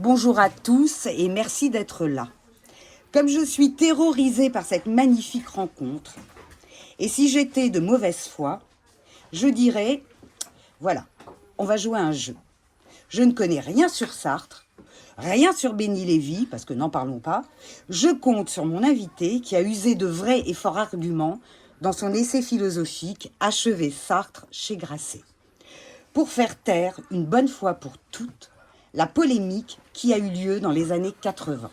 Bonjour à tous et merci d'être là. Comme je suis terrorisée par cette magnifique rencontre, et si j'étais de mauvaise foi, je dirais, voilà, on va jouer à un jeu. Je ne connais rien sur Sartre, rien sur Béni Lévy, parce que n'en parlons pas. Je compte sur mon invité qui a usé de vrais et forts arguments dans son essai philosophique achevé Sartre chez Grasset, pour faire taire une bonne fois pour toutes la polémique qui a eu lieu dans les années 80.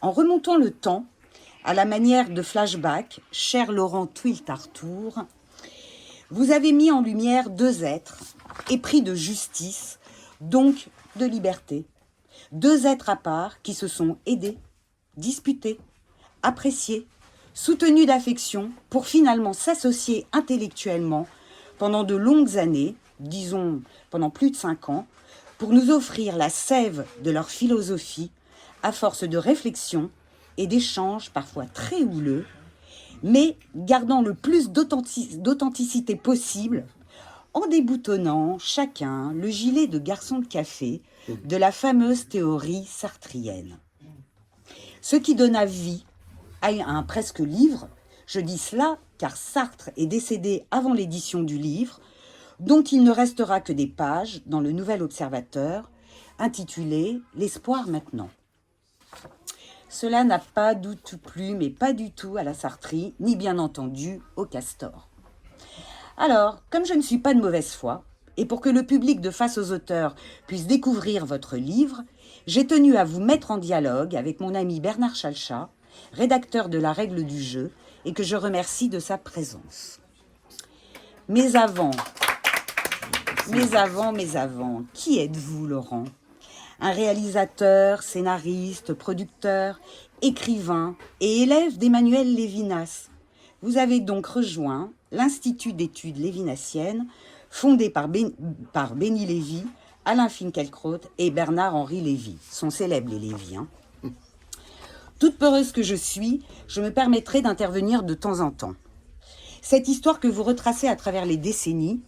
En remontant le temps, à la manière de flashback, cher Laurent Twiltartour, vous avez mis en lumière deux êtres épris de justice, donc de liberté. Deux êtres à part qui se sont aidés, disputés, appréciés, soutenus d'affection pour finalement s'associer intellectuellement pendant de longues années, disons pendant plus de 5 ans, pour nous offrir la sève de leur philosophie à force de réflexion et d'échanges parfois très houleux, mais gardant le plus d'authenticité possible en déboutonnant chacun le gilet de garçon de café de la fameuse théorie sartrienne. Ce qui donna vie à un presque livre, je dis cela car Sartre est décédé avant l'édition du livre, dont il ne restera que des pages dans le Nouvel Observateur, intitulé « L'espoir maintenant ». Cela n'a pas du tout plu, mais pas du tout à la Sartrie, ni bien entendu au Castor. Alors, comme je ne suis pas de mauvaise foi, et pour que le public de Face aux auteurs puisse découvrir votre livre, j'ai tenu à vous mettre en dialogue avec mon ami Bernard Chalchat, rédacteur de La Règle du jeu, et que je remercie de sa présence. Mais avant, qui êtes-vous, Laurent ? Un réalisateur, scénariste, producteur, écrivain et élève d'Emmanuel Lévinas. Vous avez donc rejoint l'Institut d'études lévinassiennes, fondé par Béni Lévy, Alain Finkielkraut et Bernard-Henri Lévy. Sont célèbres les Lévy. Toute peureuse que je suis, je me permettrai d'intervenir de temps en temps. Cette histoire que vous retracez à travers les décennies,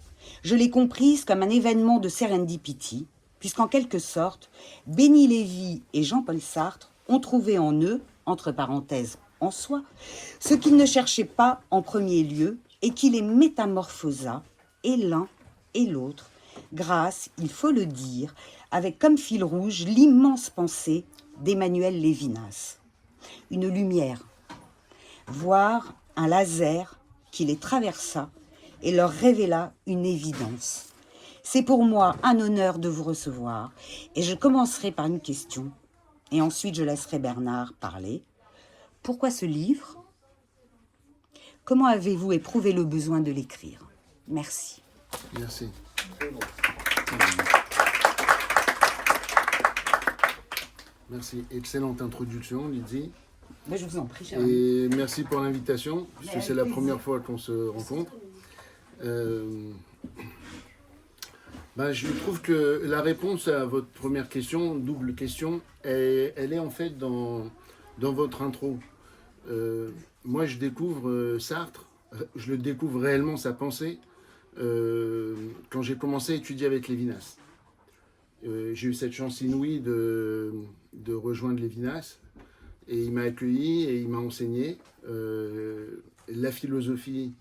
je l'ai comprise comme un événement de serendipity, puisqu'en quelque sorte, Béni Lévy et Jean-Paul Sartre ont trouvé en eux, entre parenthèses en soi, ce qu'ils ne cherchaient pas en premier lieu et qui les métamorphosa, et l'un et l'autre, grâce, il faut le dire, avec comme fil rouge l'immense pensée d'Emmanuel Lévinas. Une lumière, voire un laser qui les traversa et leur révéla une évidence. C'est pour moi un honneur de vous recevoir et je commencerai par une question et ensuite je laisserai Bernard parler. Pourquoi ce livre ? Comment avez-vous éprouvé le besoin de l'écrire ? Merci. Merci. Merci. Excellente introduction, Lydie. Mais je vous en prie. Et merci pour l'invitation, puisque c'est la première fois qu'on se rencontre. Je trouve que la réponse à votre première question, double question, elle est en fait dans votre intro. Moi, je découvre Sartre, je le découvre réellement sa pensée quand j'ai commencé à étudier avec Lévinas. J'ai eu cette chance inouïe de rejoindre Lévinas et il m'a accueilli et il m'a enseigné la philosophie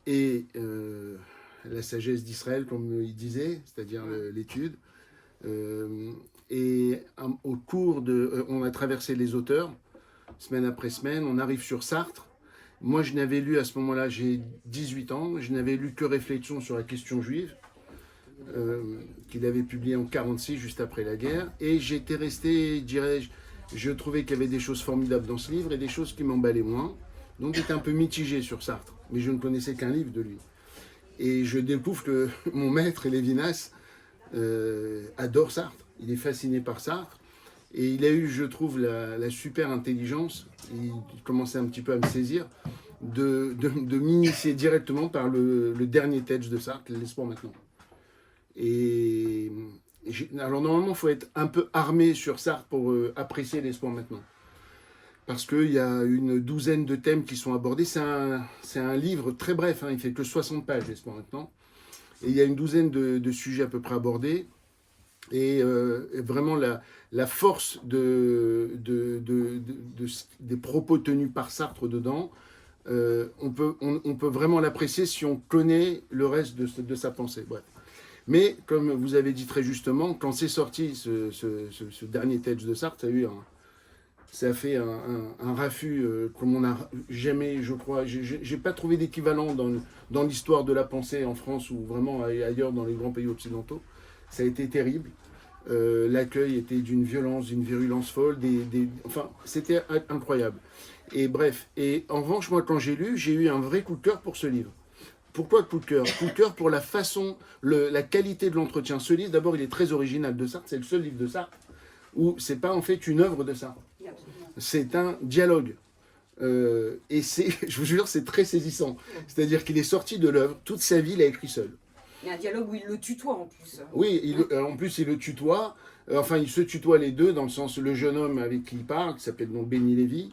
et la sagesse d'Israël, comme il disait, c'est-à-dire l'étude. Au cours on a traversé les auteurs, semaine après semaine, on arrive sur Sartre. Moi, je n'avais lu à ce moment-là, j'ai 18 ans, je n'avais lu que Réflexions sur la question juive, qu'il avait publié en 1946, juste après la guerre. Et j'étais resté, dirais-je, je trouvais qu'il y avait des choses formidables dans ce livre et des choses qui m'emballaient moins. Donc j'étais un peu mitigé sur Sartre, mais je ne connaissais qu'un livre de lui. Et je découvre que mon maître, Lévinas, adore Sartre. Il est fasciné par Sartre. Et il a eu, je trouve, la super intelligence, il commençait un petit peu à me saisir, de m'initier directement par le dernier texte de Sartre, L'espoir maintenant. Alors normalement, il faut être un peu armé sur Sartre pour apprécier L'espoir maintenant. Parce qu'il y a une douzaine de thèmes qui sont abordés. C'est un livre très bref, il ne fait que 60 pages, L'espoir maintenant. Et il y a une douzaine de sujets à peu près abordés. Et vraiment la force des propos tenus par Sartre dedans, on peut vraiment l'apprécier si on connaît le reste de sa pensée. Bref. Mais comme vous avez dit très justement, quand c'est sorti ce dernier texte de Sartre, ça a fait un raffut comme on n'a jamais, je crois, j'ai pas trouvé d'équivalent dans l'histoire de la pensée en France ou vraiment ailleurs dans les grands pays occidentaux. Ça a été terrible. L'accueil était d'une violence, d'une virulence folle, enfin, c'était incroyable. Et bref, et en revanche, moi, quand j'ai lu, j'ai eu un vrai coup de cœur pour ce livre. Pourquoi coup de cœur? Coup de cœur pour la façon, la qualité de l'entretien. Ce livre, d'abord, il est très original de Sartre, c'est le seul livre de Sartre où c'est pas en fait une œuvre de Sartre. C'est un dialogue. Et je vous jure, c'est très saisissant. C'est-à-dire qu'il est sorti de l'œuvre, toute sa vie, il a écrit seul. Il y a un dialogue où il le tutoie en plus. Oui, en plus il le tutoie. Enfin, il se tutoie les deux, dans le sens le jeune homme avec qui il parle, qui s'appelle donc Benny Lévy.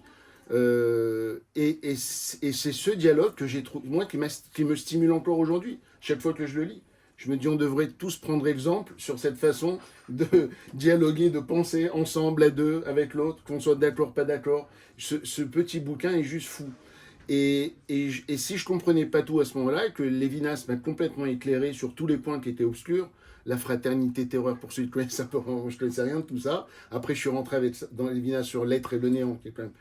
Et c'est ce dialogue que j'ai trouvé, moi, qui me stimule encore aujourd'hui, chaque fois que je le lis. Je me dis, on devrait tous prendre exemple sur cette façon de dialoguer, de penser ensemble, à deux, avec l'autre, qu'on soit d'accord, pas d'accord. Ce petit bouquin est juste fou. Et si je comprenais pas tout à ce moment-là, que Lévinas m'a complètement éclairé sur tous les points qui étaient obscurs, la fraternité terreur, pour ceux qui connaissent un peu, je ne connaissais rien de tout ça. Après, je suis rentré dans Lévinas sur L'être et le néant, qui est quand même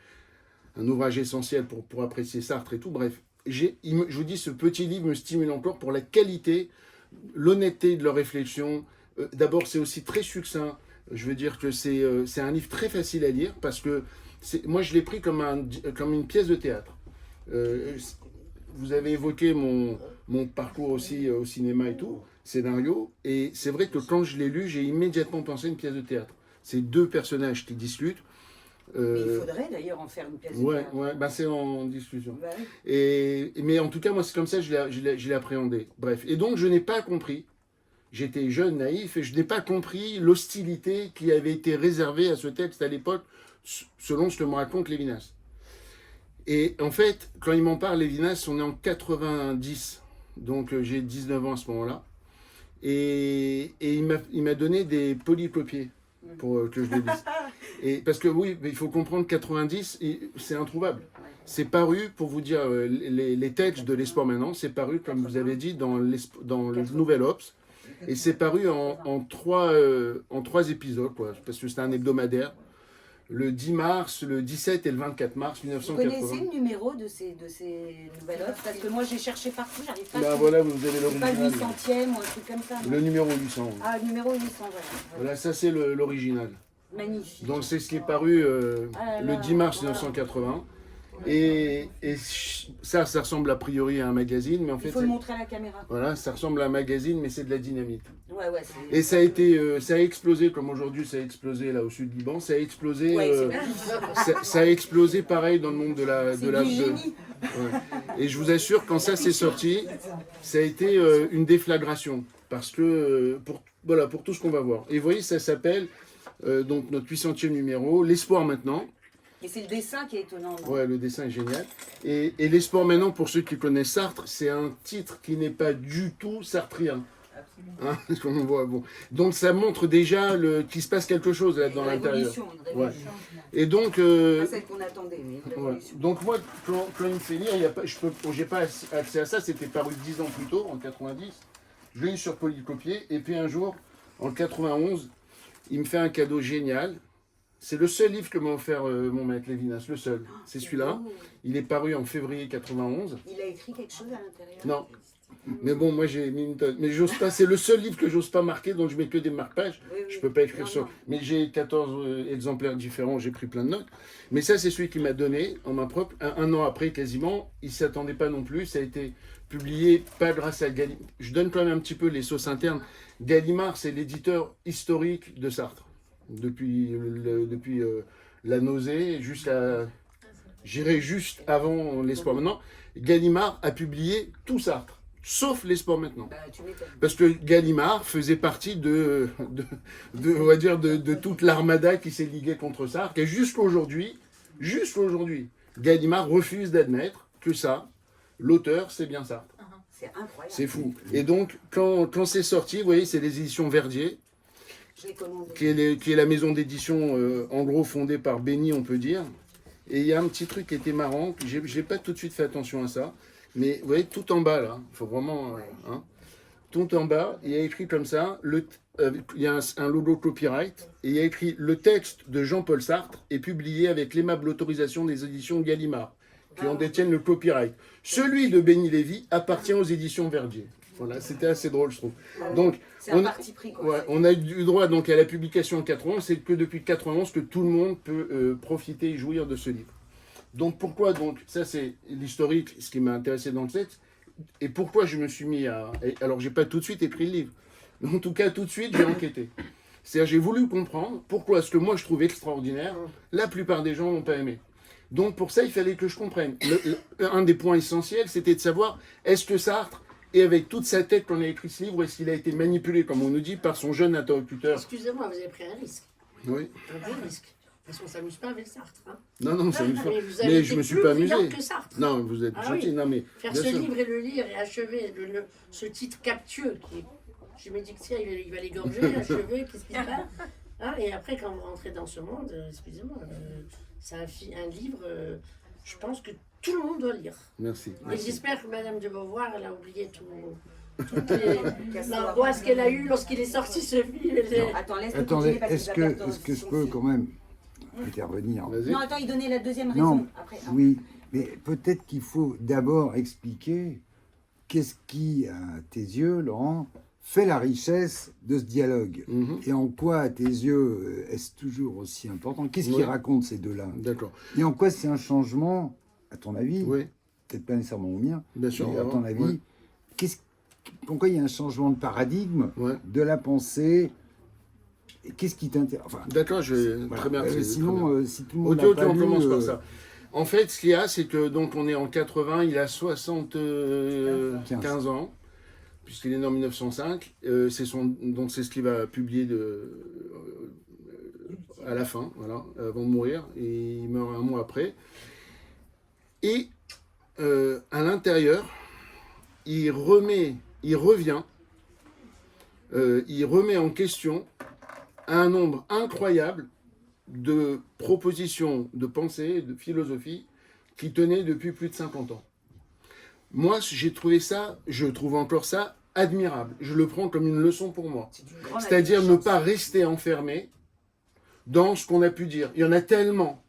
un ouvrage essentiel pour apprécier Sartre et tout. Bref, je vous dis, ce petit livre me stimule encore pour la qualité, l'honnêteté de leur réflexion. D'abord, c'est aussi très succinct. Je veux dire que c'est un livre très facile à lire, parce que moi, je l'ai pris comme une pièce de théâtre. Vous avez évoqué mon parcours aussi au cinéma et tout, scénario, et c'est vrai que quand je l'ai lu, j'ai immédiatement pensé à une pièce de théâtre. C'est deux personnages qui discutent. Mais il faudrait d'ailleurs en faire une pièce de théâtre. Ouais, bah c'est en discussion. Bah, Mais en tout cas, moi, c'est comme ça que je l'ai appréhendé. Bref, et donc je n'ai pas compris, j'étais jeune, naïf, et je n'ai pas compris l'hostilité qui avait été réservée à ce texte à l'époque, selon ce que me raconte Lévinas. Et en fait, quand il m'en parle, Lévinas, on est en 90, donc j'ai 19 ans à ce moment-là. Et il m'a donné des polycopiés pour que je les lise. Et parce que oui, il faut comprendre, 90, c'est introuvable. C'est paru, pour vous dire, les textes de l'Espoir maintenant, c'est paru, comme vous avez dit, dans le Nouvel Obs. Et c'est paru en trois épisodes, quoi, parce que c'était un hebdomadaire. Le 10 mars, le 17 et le 24 mars 1980. Vous connaissez le numéro de ces nouvelles offres? Parce que moi j'ai cherché partout, j'arrive pas Bah à voilà, vous avez pas le l'original. 800e ou un truc comme ça. Non, Le numéro 800. ah, le numéro 800, voilà. Voilà, ça c'est l'original. Magnifique. Donc c'est ce qui est paru Ah là le là, 10 mars voilà. 1980. Et ça ressemble a priori à un magazine, mais en Il fait, faut le montrer à la caméra. voilà, ça ressemble à un magazine, mais c'est de la dynamite. Ouais, c'est... Et ça a explosé, comme aujourd'hui ça a explosé là au sud du Liban, ça a explosé, Ouais, c'est ça a explosé pareil dans le monde c'est du génie. ouais. Et je vous assure, quand ça s'est sorti, ça a été une déflagration, parce que pour tout ce qu'on va voir. Et vous voyez, ça s'appelle donc notre 800e numéro, L'Espoir maintenant. Et c'est le dessin qui est étonnant. Non? Ouais, le dessin est génial. Et L'Espoir maintenant, pour ceux qui connaissent Sartre, c'est un titre qui n'est pas du tout sartrien. Hein, comme on voit, bon. Donc ça montre déjà qu'il se passe quelque chose là dans l'intérieur. Une révolution. Et donc, Pas celle qu'on attendait, mais une ouais. révolution. Donc moi, quand il me fait lire, j'ai pas accès à ça. C'était paru 10 ans plus tôt, en 90. Je l'ai eu sur polycopié. Et puis un jour, en 91, il me fait un cadeau génial. C'est le seul livre que m'a offert mon maître Lévinas, le seul. C'est celui-là. Il est paru en février 91. Il a écrit quelque chose à l'intérieur? Non. Mais bon, moi j'ai mis une tonne. Mais j'ose pas, c'est le seul livre que j'ose pas marquer, donc je mets que des marque-pages. Oui, oui. Je peux pas écrire Non, sur. non. Mais j'ai 14 exemplaires différents, j'ai pris plein de notes. Mais ça, c'est celui qui m'a donné en main propre. Un an après, quasiment, il s'y attendait pas non plus. Ça a été publié, pas grâce à Gallimard. Je donne quand même un petit peu les sources internes. Gallimard, c'est l'éditeur historique de Sartre. Depuis La Nausée, j'irai juste avant L'Espoir maintenant. Gallimard a publié tout Sartre, sauf L'Espoir maintenant. Bah, tu m'étonnes. Parce que Gallimard faisait partie on va dire de toute l'armada qui s'est liguée contre Sartre. Et jusqu'aujourd'hui, Gallimard refuse d'admettre que ça, l'auteur, c'est bien Sartre. C'est incroyable. C'est fou. Et donc, quand c'est sorti, vous voyez, c'est les éditions Verdier, Je l'ai commandé. qui est la maison d'édition, en gros, fondée par Béni, on peut dire. Et il y a un petit truc qui était marrant, que j'ai pas tout de suite fait attention à ça, mais vous voyez, tout en bas, là, il faut vraiment... hein, tout en bas, il y a écrit comme ça, il y a un logo copyright, et il y a écrit « Le texte de Jean-Paul Sartre est publié avec l'aimable autorisation des éditions Gallimard, qui en détiennent le copyright. Celui de Béni Lévy appartient aux éditions Verdier. » Voilà, c'était assez drôle, je trouve. Donc, C'est un parti pris, quoi. ouais, on a eu droit donc à la publication en 91, c'est que depuis 91 que tout le monde peut profiter et jouir de ce livre. Donc pourquoi donc, ça c'est l'historique, ce qui m'a intéressé dans le texte, et pourquoi je me suis mis à... Alors j'ai pas tout de suite écrit le livre, mais en tout cas tout de suite j'ai enquêté. C'est-à-dire j'ai voulu comprendre pourquoi ce que moi je trouve extraordinaire, la plupart des gens n'ont pas aimé. Donc pour ça il fallait que je comprenne. Un des points essentiels c'était de savoir est-ce que Sartre, et avec toute sa tête qu'on a écrit ce livre, est-ce qu'il a été manipulé, comme on nous dit, par son jeune interlocuteur? Excusez-moi, vous avez pris un risque. Oui. Un gros risque. Parce qu'on ne s'amuse pas avec Sartre. Hein. Non, ça me fait... Mais, vous avez Mais été je me suis plus pas brillant amusé. que Sartre. Non, vous êtes Ah gentil. oui. Non, mais Faire bien ce sûr. livre et le lire et achever ce titre captieux qui est... Je me dis que tiens, il va l'égorger, achever, qu'est-ce qui se passe hein. Et après, quand vous rentrez dans ce monde, excusez-moi, c'est un livre, je pense que tout le monde doit lire. Merci. Et j'espère que Madame de Beauvoir, elle a oublié l'angoisse qu'elle a eue lorsqu'il est sorti ce film. Attends, laisse-le Attendez, continuer parce est-ce qu'il va que, perdre est-ce que je son peux fil. quand même intervenir? Vas-y. Non, attends, il donnait la deuxième Non, raison. Après, hein. oui, mais peut-être qu'il faut d'abord expliquer qu'est-ce qui, à tes yeux, Laurent, fait la richesse de ce dialogue. Mhm. Et en quoi, à tes yeux, est-ce toujours aussi important? Qu'est-ce qui Ouais. raconte ces deux-là? D'accord. Et en quoi c'est un changement, à ton avis, Oui, peut-être pas nécessairement au mien, bien sûr. mais à ton avis, Ouais. pourquoi il y a un changement de paradigme Ouais. de la pensée? Et qu'est-ce qui t'intéresse? Enfin, D'accord, je vais... voilà. Très bien. c'est très Sinon, bien. si tout le monde Ok, n'a ok, pas on lu, commence par ça. En fait, ce qu'il y a, c'est que donc on est en 80, il a 75 ans, puisqu'il est né en 1905. Donc c'est ce qu'il va publier à la fin, voilà, avant de mourir. Et il meurt un mois après. Et à l'intérieur, il revient en question un nombre incroyable de propositions de pensée, de philosophie qui tenaient depuis plus de 50 ans. Moi, je trouve encore ça admirable. Je le prends comme une leçon pour moi. C'est une grande C'est-à-dire ne intelligence. pas rester enfermé dans ce qu'on a pu dire. Il y en a tellement,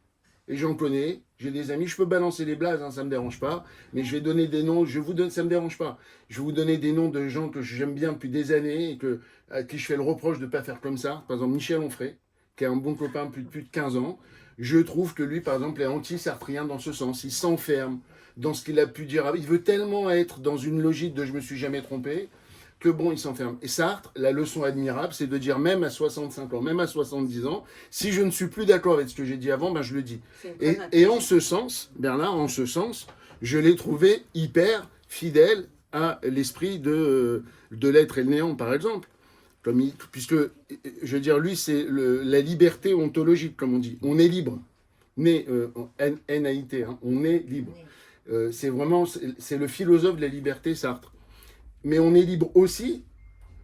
et j'en connais, j'ai des amis, je peux balancer les blazes, hein, ça ne me dérange pas, mais je vais donner des noms, ça ne me dérange pas. Je vais vous donner des noms de gens que j'aime bien depuis des années et à qui je fais le reproche de ne pas faire comme ça. Par exemple, Michel Onfray, qui est un bon copain depuis plus de 15 ans. Je trouve que lui, par exemple, est anti-sartrien dans ce sens. Il s'enferme dans ce qu'il a pu dire. Il veut tellement être dans une logique de « je me suis jamais trompé » que bon, il s'enferme. Et Sartre, la leçon admirable, c'est de dire même à 65 ans, même à 70 ans, si je ne suis plus d'accord avec ce que j'ai dit avant, ben je le dis. C'est une grande Et en intelligence. ce sens, Bernard, en ce sens, je l'ai trouvé hyper fidèle à l'esprit de l'être et le néant, par exemple. Puisque, je veux dire, lui, c'est la liberté ontologique, comme on dit. On est libre. N-A-I-T, hein, on est libre. C'est le philosophe de la liberté, Sartre. Mais on est libre aussi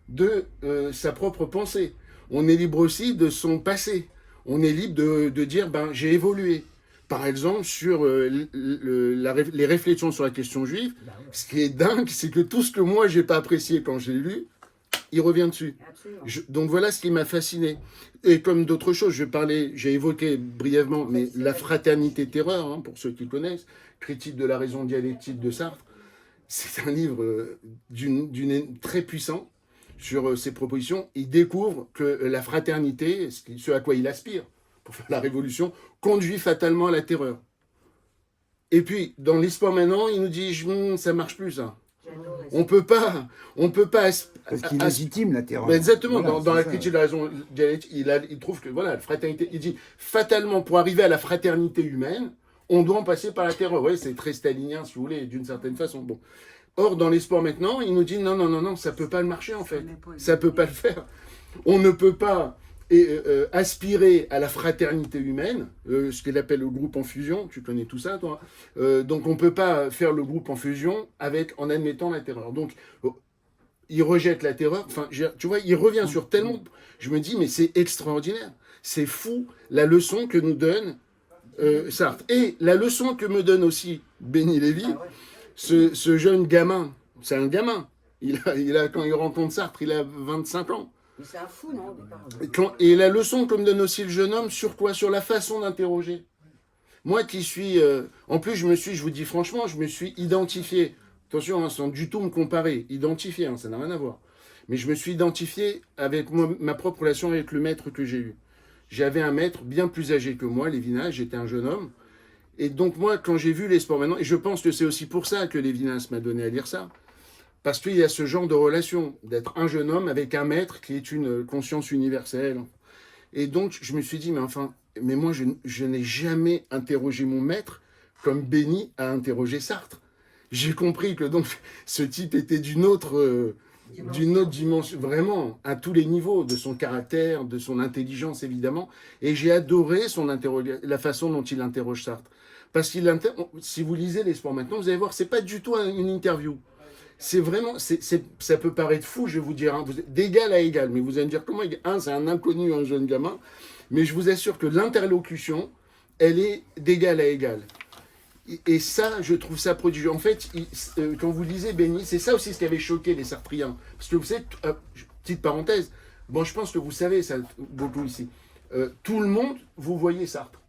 de sa propre pensée. On est libre aussi de son passé. On est libre de dire, ben, j'ai évolué. Par exemple, sur les réflexions sur la question juive, ce qui est dingue, c'est que tout ce que moi, j'ai pas apprécié quand j'ai lu, il revient dessus. Absolument. Donc voilà ce qui m'a fasciné. Et comme d'autres choses, j'ai évoqué brièvement, mais la fraternité terreur, hein, pour ceux qui connaissent, critique de la raison dialectique de Sartre, c'est un livre très puissant sur ses propositions. Il découvre que la fraternité, ce à quoi il aspire pour faire la révolution, conduit fatalement à la terreur. Et puis, dans l'espoir maintenant, il nous dit ça marche plus ça. J'adorais ça. On peut pas parce qu'il légitime la terreur. Ben exactement, Voilà, dans c'est la ça. critique de la raison dialectique, il trouve que voilà, la fraternité, il dit fatalement pour arriver à la fraternité humaine, on doit en passer par la terreur. Ouais, c'est très stalinien si vous voulez, d'une certaine façon. Bon. Or, dans l'espoir maintenant, il nous dit non, ça peut pas le marcher en fait. Ça peut pas le faire. On ne peut pas aspirer à la fraternité humaine, ce qu'il appelle le groupe en fusion, tu connais tout ça toi, donc on ne peut pas faire le groupe en fusion en admettant la terreur. Donc il rejette la terreur, enfin tu vois, il revient sur tellement, je me dis mais c'est extraordinaire, c'est fou la leçon que nous donne Sartre. Et la leçon que me donne aussi Béni Lévy, ce jeune gamin, c'est un gamin, quand il rencontre Sartre, il a 25 ans. Mais c'est un fou, non, au départ. Et la leçon que me donne aussi le jeune homme, sur quoi? Sur la façon d'interroger. Moi qui suis... en plus, je vous dis franchement, je me suis identifié. Attention, hein, sans du tout me comparer. Identifié, hein, ça n'a rien à voir. Mais je me suis identifié avec ma propre relation avec le maître que j'ai eu. J'avais un maître bien plus âgé que moi, Lévinas, j'étais un jeune homme. Et donc moi, quand j'ai vu les sports maintenant, et je pense que c'est aussi pour ça que Lévinas m'a donné à lire ça, parce qu'il y a ce genre de relation, d'être un jeune homme avec un maître qui est une conscience universelle. Et donc, je me suis dit, mais moi, je n'ai jamais interrogé mon maître comme Béni a interrogé Sartre. J'ai compris que donc ce type était d'une autre dimension, vraiment, à tous les niveaux, de son caractère, de son intelligence, évidemment. Et j'ai adoré la façon dont il interroge Sartre. Parce si vous lisez les sports maintenant, vous allez voir, c'est pas du tout une interview. C'est vraiment, ça peut paraître fou, je vais vous dire, hein, d'égal à égal, mais vous allez me dire comment c'est un inconnu, un jeune gamin, mais je vous assure que l'interlocution, elle est d'égal à égal. Et ça, je trouve ça prodigieux. En fait, quand vous lisez Béni, c'est ça aussi ce qui avait choqué les Sartriens. Parce que vous savez, petite parenthèse, bon, je pense que vous savez ça beaucoup ici, tout le monde, vous voyez Sartre,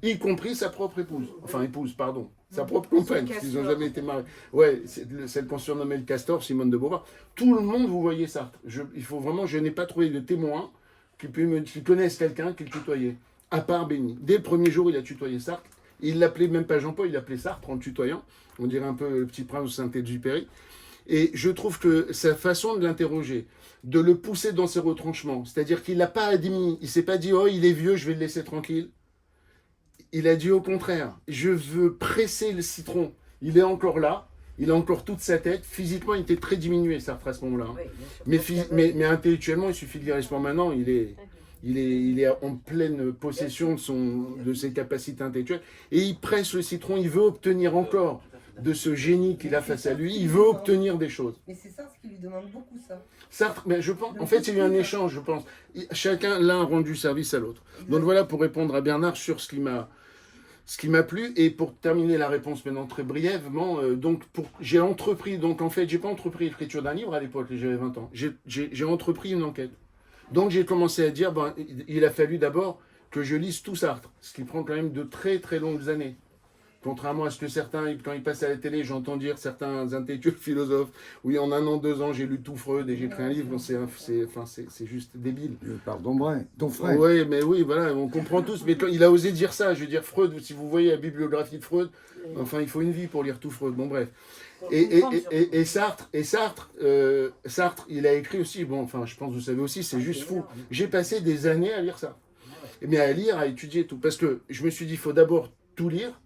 y compris sa propre épouse, pardon. Sa propre compagne, parce qu'ils n'ont jamais été mariés. Ouais, celle qu'on surnommait le castor, Simone de Beauvoir. Tout le monde, vous voyez Sartre. Je n'ai pas trouvé de témoin qui connaissent quelqu'un qui le tutoyait, à part Béni. Dès le premier jour, il a tutoyé Sartre. Il l'appelait même pas Jean-Paul, il l'appelait Sartre en le tutoyant. On dirait un peu le petit prince de Saint-Exupéry. Et je trouve que sa façon de l'interroger, de le pousser dans ses retranchements, c'est-à-dire qu'il n'a pas admis, il ne s'est pas dit « Oh, il est vieux, je vais le laisser tranquille ». Il a dit au contraire, je veux presser le citron. Il est encore là, il a encore toute sa tête. Physiquement, il était très diminué, Sartre, à ce moment-là. Oui, mais intellectuellement, il suffit de lire l'histoire maintenant, il est en pleine possession de ses capacités intellectuelles. Et il presse le citron, il veut obtenir encore de ce génie qu'il a face à lui, il veut obtenir des choses. Mais c'est ça ce qui lui demande beaucoup, ça. Sartre, mais je pense, en fait, il y a eu un échange, je pense. Chacun, l'un a rendu service à l'autre. Donc voilà, pour répondre à Bernard sur ce qui m'a plu, et pour terminer la réponse maintenant très brièvement, j'ai entrepris, donc en fait, j'ai pas entrepris l'écriture d'un livre à l'époque, j'avais 20 ans, j'ai entrepris une enquête. Donc j'ai commencé à dire, il a fallu d'abord que je lise tout Sartre, ce qui prend quand même de très très longues années. Contrairement à ce que certains, quand ils passent à la télé, j'entends dire certains intellectuels philosophes, oui, en 1 an, 2 ans, j'ai lu tout Freud et j'ai écrit un livre, c'est juste débile. Pardon, ton frère. Oui, mais oui, voilà, on comprend tous, mais quand il a osé dire ça, je veux dire, Freud, si vous voyez la bibliographie de Freud, enfin, il faut une vie pour lire tout Freud, bon bref. Et Sartre, il a écrit aussi, je pense que vous savez aussi, c'est juste fou. J'ai passé des années à lire ça. Mais à lire, à étudier tout, parce que je me suis dit, il faut d'abord tout lire,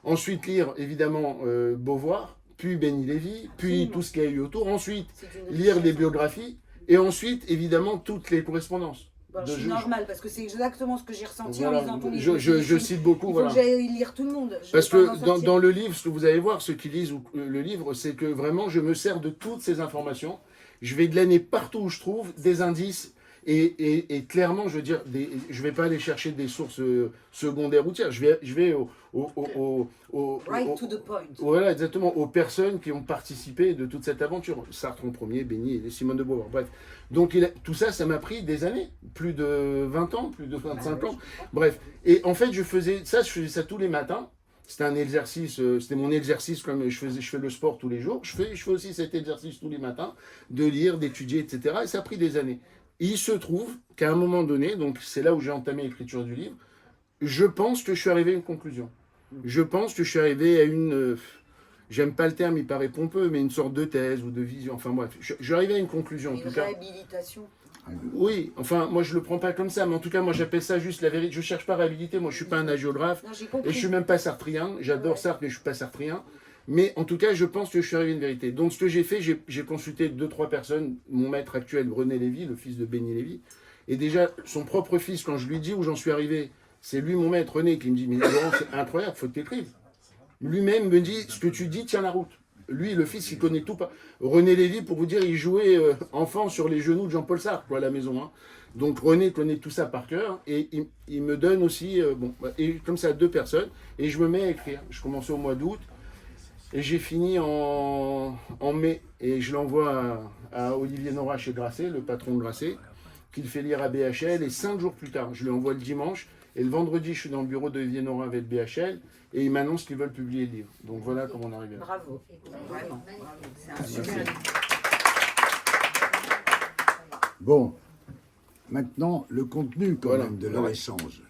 ensuite lire évidemment Beauvoir, puis Béni Lévy, puis tout ce qu'il y a eu autour, ensuite lire les biographies, et ensuite évidemment toutes les correspondances. C'est normal, parce que c'est exactement ce que j'ai ressenti voilà. en lisant ton livre. Je cite beaucoup. Il faut voilà. que j'aille lire tout le monde. Parce que dans le livre, ce que vous allez voir, ceux qui lisent le livre, c'est que vraiment je me sers de toutes ces informations. Je vais glaner partout où je trouve des indices. Et clairement, je veux dire, je ne vais pas aller chercher des sources secondaires ou tiers. Je vais right to the point. Voilà, exactement, aux personnes qui ont participé de toute cette aventure. Sartre en premier, Béni et Simone de Beauvoir. Bref. Donc tout ça, ça m'a pris des années. Plus de 20 ans, plus de 25 ans. Bref. Et en fait, je faisais ça tous les matins. C'était un exercice, c'était mon exercice, comme je fais le sport tous les jours. Je fais aussi cet exercice tous les matins, de lire, d'étudier, etc. Et ça a pris des années. Il se trouve qu'à un moment donné, donc c'est là où j'ai entamé l'écriture du livre, je pense que je suis arrivé à une conclusion. Je pense que je suis arrivé à une... j'aime pas le terme, il paraît pompeux, mais une sorte de thèse ou de vision. Enfin bref, je suis arrivé à une conclusion en tout cas. Une réhabilitation. Oui, enfin moi je le prends pas comme ça, mais en tout cas moi j'appelle ça juste la vérité. Je cherche pas à réhabiliter, moi je suis pas un hagiographe, et je suis même pas sartrien. J'adore Sartre, mais je suis pas sartrien. Mais en tout cas, je pense que je suis arrivé à une vérité. Donc, ce que j'ai fait, j'ai consulté 2-3 personnes, mon maître actuel, René Lévy, le fils de Béni Lévy, Et déjà, son propre fils, quand je lui dis où j'en suis arrivé, c'est lui, mon maître René, qui me dit, mais Laurent, c'est incroyable, faut que tu écrives. Lui-même me dit, ce que tu dis tient la route. Lui, le fils, il connaît tout. René Lévy, pour vous dire, il jouait enfant sur les genoux de Jean-Paul Sartre, quoi, à la maison. Hein. Donc René connaît tout ça par cœur. Et il me donne aussi, et comme ça, 2 personnes. Et je me mets à écrire. Je commençais au mois d'août. Et j'ai fini en mai. Et je l'envoie à Olivier Nora chez Grasset, le patron de Grasset, qui le fait lire à BHL. Et 5 jours plus tard, je lui envoie le dimanche. Et le vendredi, je suis dans le bureau d'Olivier Nora avec BHL. Et ils m'annoncent qu'ils veulent publier le livre. Donc voilà comment on arrive là. Bravo. Vraiment. C'est un super livre. Bon, maintenant, le contenu quand Voilà. même de leur échange.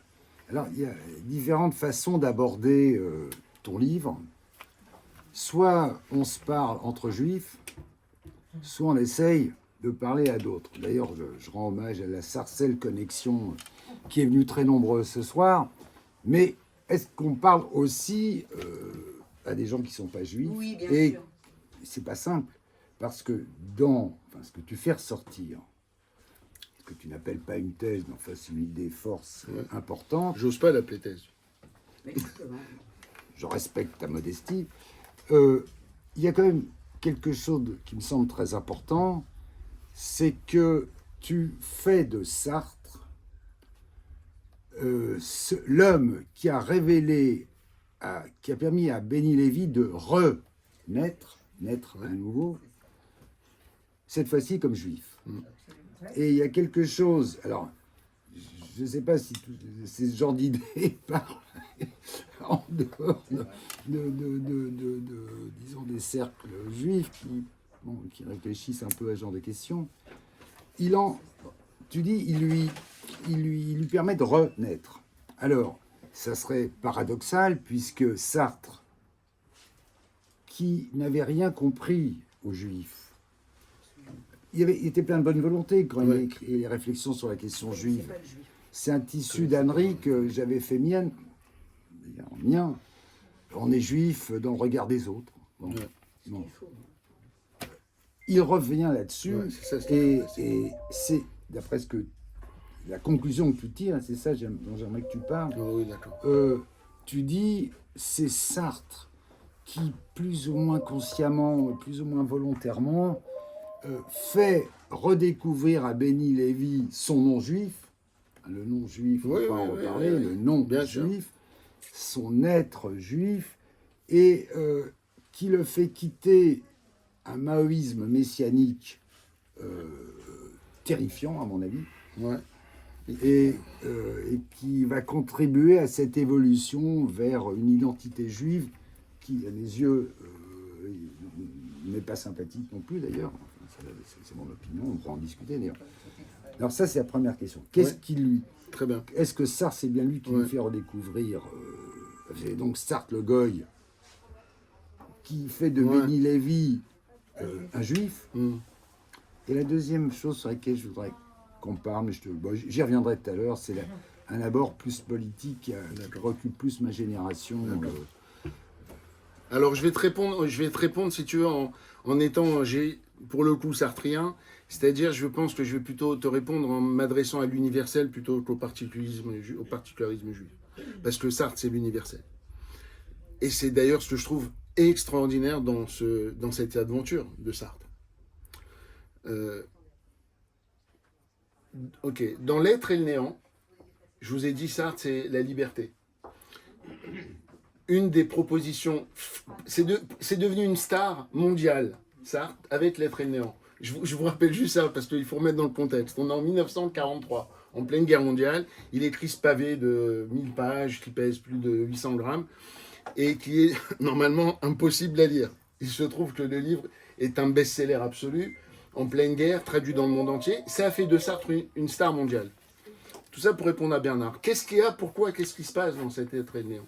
Alors, il y a différentes façons d'aborder ton livre. Soit on se parle entre juifs, soit on essaye de parler à d'autres. D'ailleurs, je rends hommage à la Sarcelles Connexion qui est venue très nombreuse ce soir. Mais est-ce qu'on parle aussi à des gens qui ne sont pas juifs? Oui, bien Et sûr. c'est pas simple, parce que dans ce que tu fais ressortir, ce que tu n'appelles pas une thèse, mais enfin c'est une idée force importante, J'ose pas l'appeler thèse. je respecte ta modestie, il y a quand même quelque chose qui me semble très important, c'est que tu fais de Sartre l'homme qui a révélé, qui a permis à Béni Lévy de naître à nouveau, cette fois-ci comme juif. Et il y a quelque chose, alors, je ne sais pas si ces genres d'idées parlent en dehors disons, des cercles juifs qui réfléchissent un peu à ce genre de questions. Tu dis, il lui permet de renaître. Alors, ça serait paradoxal, puisque Sartre, qui n'avait rien compris aux Juifs, il était plein de bonne volonté quand il a écrit les réflexions sur la question juive. C'est un tissu d'ânerie que j'avais fait mien. On est juif dans le regard des autres. Bon. Bon. Il revient là-dessus, et c'est, d'après ce que la conclusion que tu tires, c'est ça dont j'aimerais que tu parles. Oh, oui, d'accord. Tu dis, c'est Sartre qui, plus ou moins consciemment, plus ou moins volontairement, fait redécouvrir à Béni Lévy son nom juif, le nom juif, on va pas en reparler, le nom juif, son être juif, et qui le fait quitter un maoïsme messianique terrifiant, à mon avis, et qui va contribuer à cette évolution vers une identité juive qui, à mes yeux, n'est pas sympathique non plus, d'ailleurs. C'est mon opinion, on pourra en discuter, d'ailleurs. Alors ça, c'est la première question. Qu'est-ce qui lui... Très bien. Est-ce que Sartre, c'est bien lui qui lui fait redécouvrir... c'est donc Sartre le Goy, qui fait de Béni Lévy un juif. Et la deuxième chose sur laquelle je voudrais qu'on parle, mais j'y reviendrai tout à l'heure, c'est un abord plus politique qui préoccupe plus ma génération. Alors je vais te répondre si tu veux en étant pour le coup sartrien, c'est-à-dire je pense que je vais plutôt te répondre en m'adressant à l'universel plutôt qu'au particularisme juif. Parce que Sartre c'est l'universel. Et c'est d'ailleurs ce que je trouve extraordinaire dans cette aventure de Sartre. Dans l'être et le néant, je vous ai dit Sartre c'est la liberté. Une des propositions, c'est devenu une star mondiale, Sartre, avec l'être et le néant. Je vous rappelle juste ça, parce qu'il faut remettre dans le contexte. On est en 1943, en pleine guerre mondiale. Il écrit ce pavé de 1000 pages qui pèse plus de 800 grammes et qui est normalement impossible à lire. Il se trouve que le livre est un best-seller absolu, en pleine guerre, traduit dans le monde entier. Ça a fait de Sartre une star mondiale. Tout ça pour répondre à Bernard. Qu'est-ce qu'il y a, pourquoi, qu'est-ce qui se passe dans cet être et le néant ?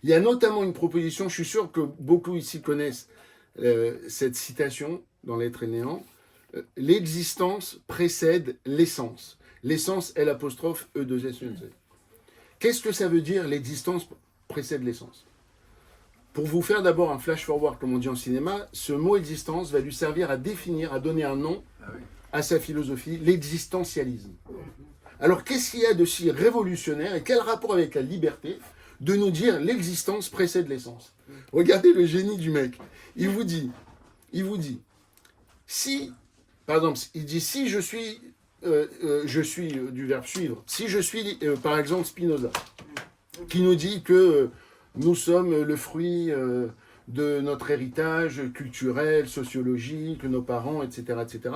Il y a notamment une proposition, je suis sûr que beaucoup ici connaissent cette citation dans l'être et le néant. L'existence précède l'essence. L'essence, L'apostrophe E2S. Qu'est-ce que ça veut dire l'existence précède l'essence ? Pour vous faire d'abord un flash forward, comme on dit en cinéma, ce mot existence va lui servir à définir, à donner un nom à sa philosophie, l'existentialisme. Alors qu'est-ce qu'il y a de si révolutionnaire et quel rapport avec la liberté de nous dire l'existence précède l'essence? Regardez le génie du mec. Il vous dit, si, par exemple, il dit si je suis du verbe suivre, si je suis, par exemple, Spinoza, qui nous dit que nous sommes le fruit de notre héritage culturel, sociologique, nos parents, etc., etc.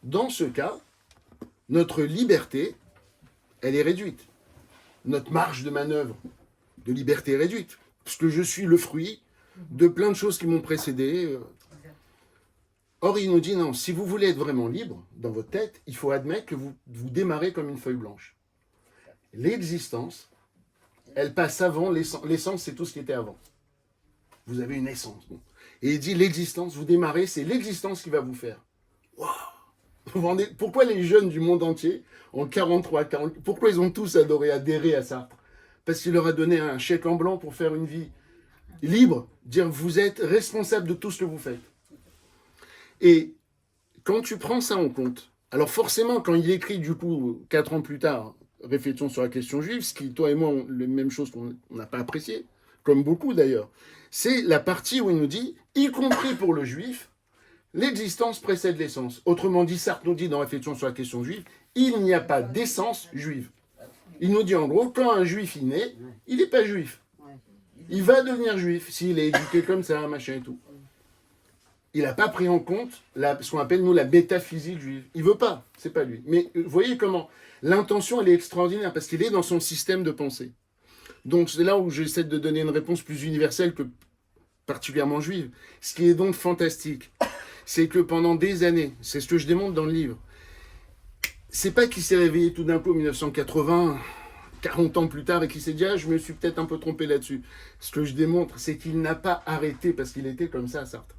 Dans ce cas, notre liberté, elle est réduite. Notre marge de manœuvre de liberté est réduite. Parce que je suis le fruit de plein de choses qui m'ont précédé. Or, il nous dit non, si vous voulez être vraiment libre dans votre tête, il faut admettre que vous démarrez comme une feuille blanche. L'existence, elle passe avant l'essence. L'essence, c'est tout ce qui était avant. Vous avez une essence. Bon. Et il dit l'existence, vous démarrez, c'est l'existence qui va vous faire. Waouh! Vous vous rendez, pourquoi les jeunes du monde entier, en 43, 40, pourquoi ils ont tous adhéré à Sartre? Parce qu'il leur a donné un chèque en blanc pour faire une vie libre, dire vous êtes responsable de tout ce que vous faites. Et quand tu prends ça en compte, alors forcément, quand il écrit du coup, 4 ans plus tard, Réflexions sur la question juive, ce qui, toi et moi, ont les mêmes choses qu'on n'a pas appréciées, comme beaucoup d'ailleurs, c'est la partie où il nous dit, y compris pour le juif, l'existence précède l'essence. Autrement dit, Sartre nous dit dans Réflexions sur la question juive, il n'y a pas d'essence juive. Il nous dit en gros, quand un juif est né, il n'est pas juif. Il va devenir juif s'il est éduqué comme ça, machin et tout. Il n'a pas pris en compte ce qu'on appelle, nous, la métaphysique juive. Il ne veut pas, c'est pas lui. Mais vous voyez comment l'intention, elle est extraordinaire, parce qu'il est dans son système de pensée. Donc c'est là où j'essaie de donner une réponse plus universelle que particulièrement juive. Ce qui est donc fantastique, c'est que pendant des années, c'est ce que je démontre dans le livre, c'est pas qu'il s'est réveillé tout d'un coup en 1980, 40 ans plus tard, et qu'il s'est dit « Ah, je me suis peut-être un peu trompé là-dessus ». Ce que je démontre, c'est qu'il n'a pas arrêté, parce qu'il était comme ça, Sartre.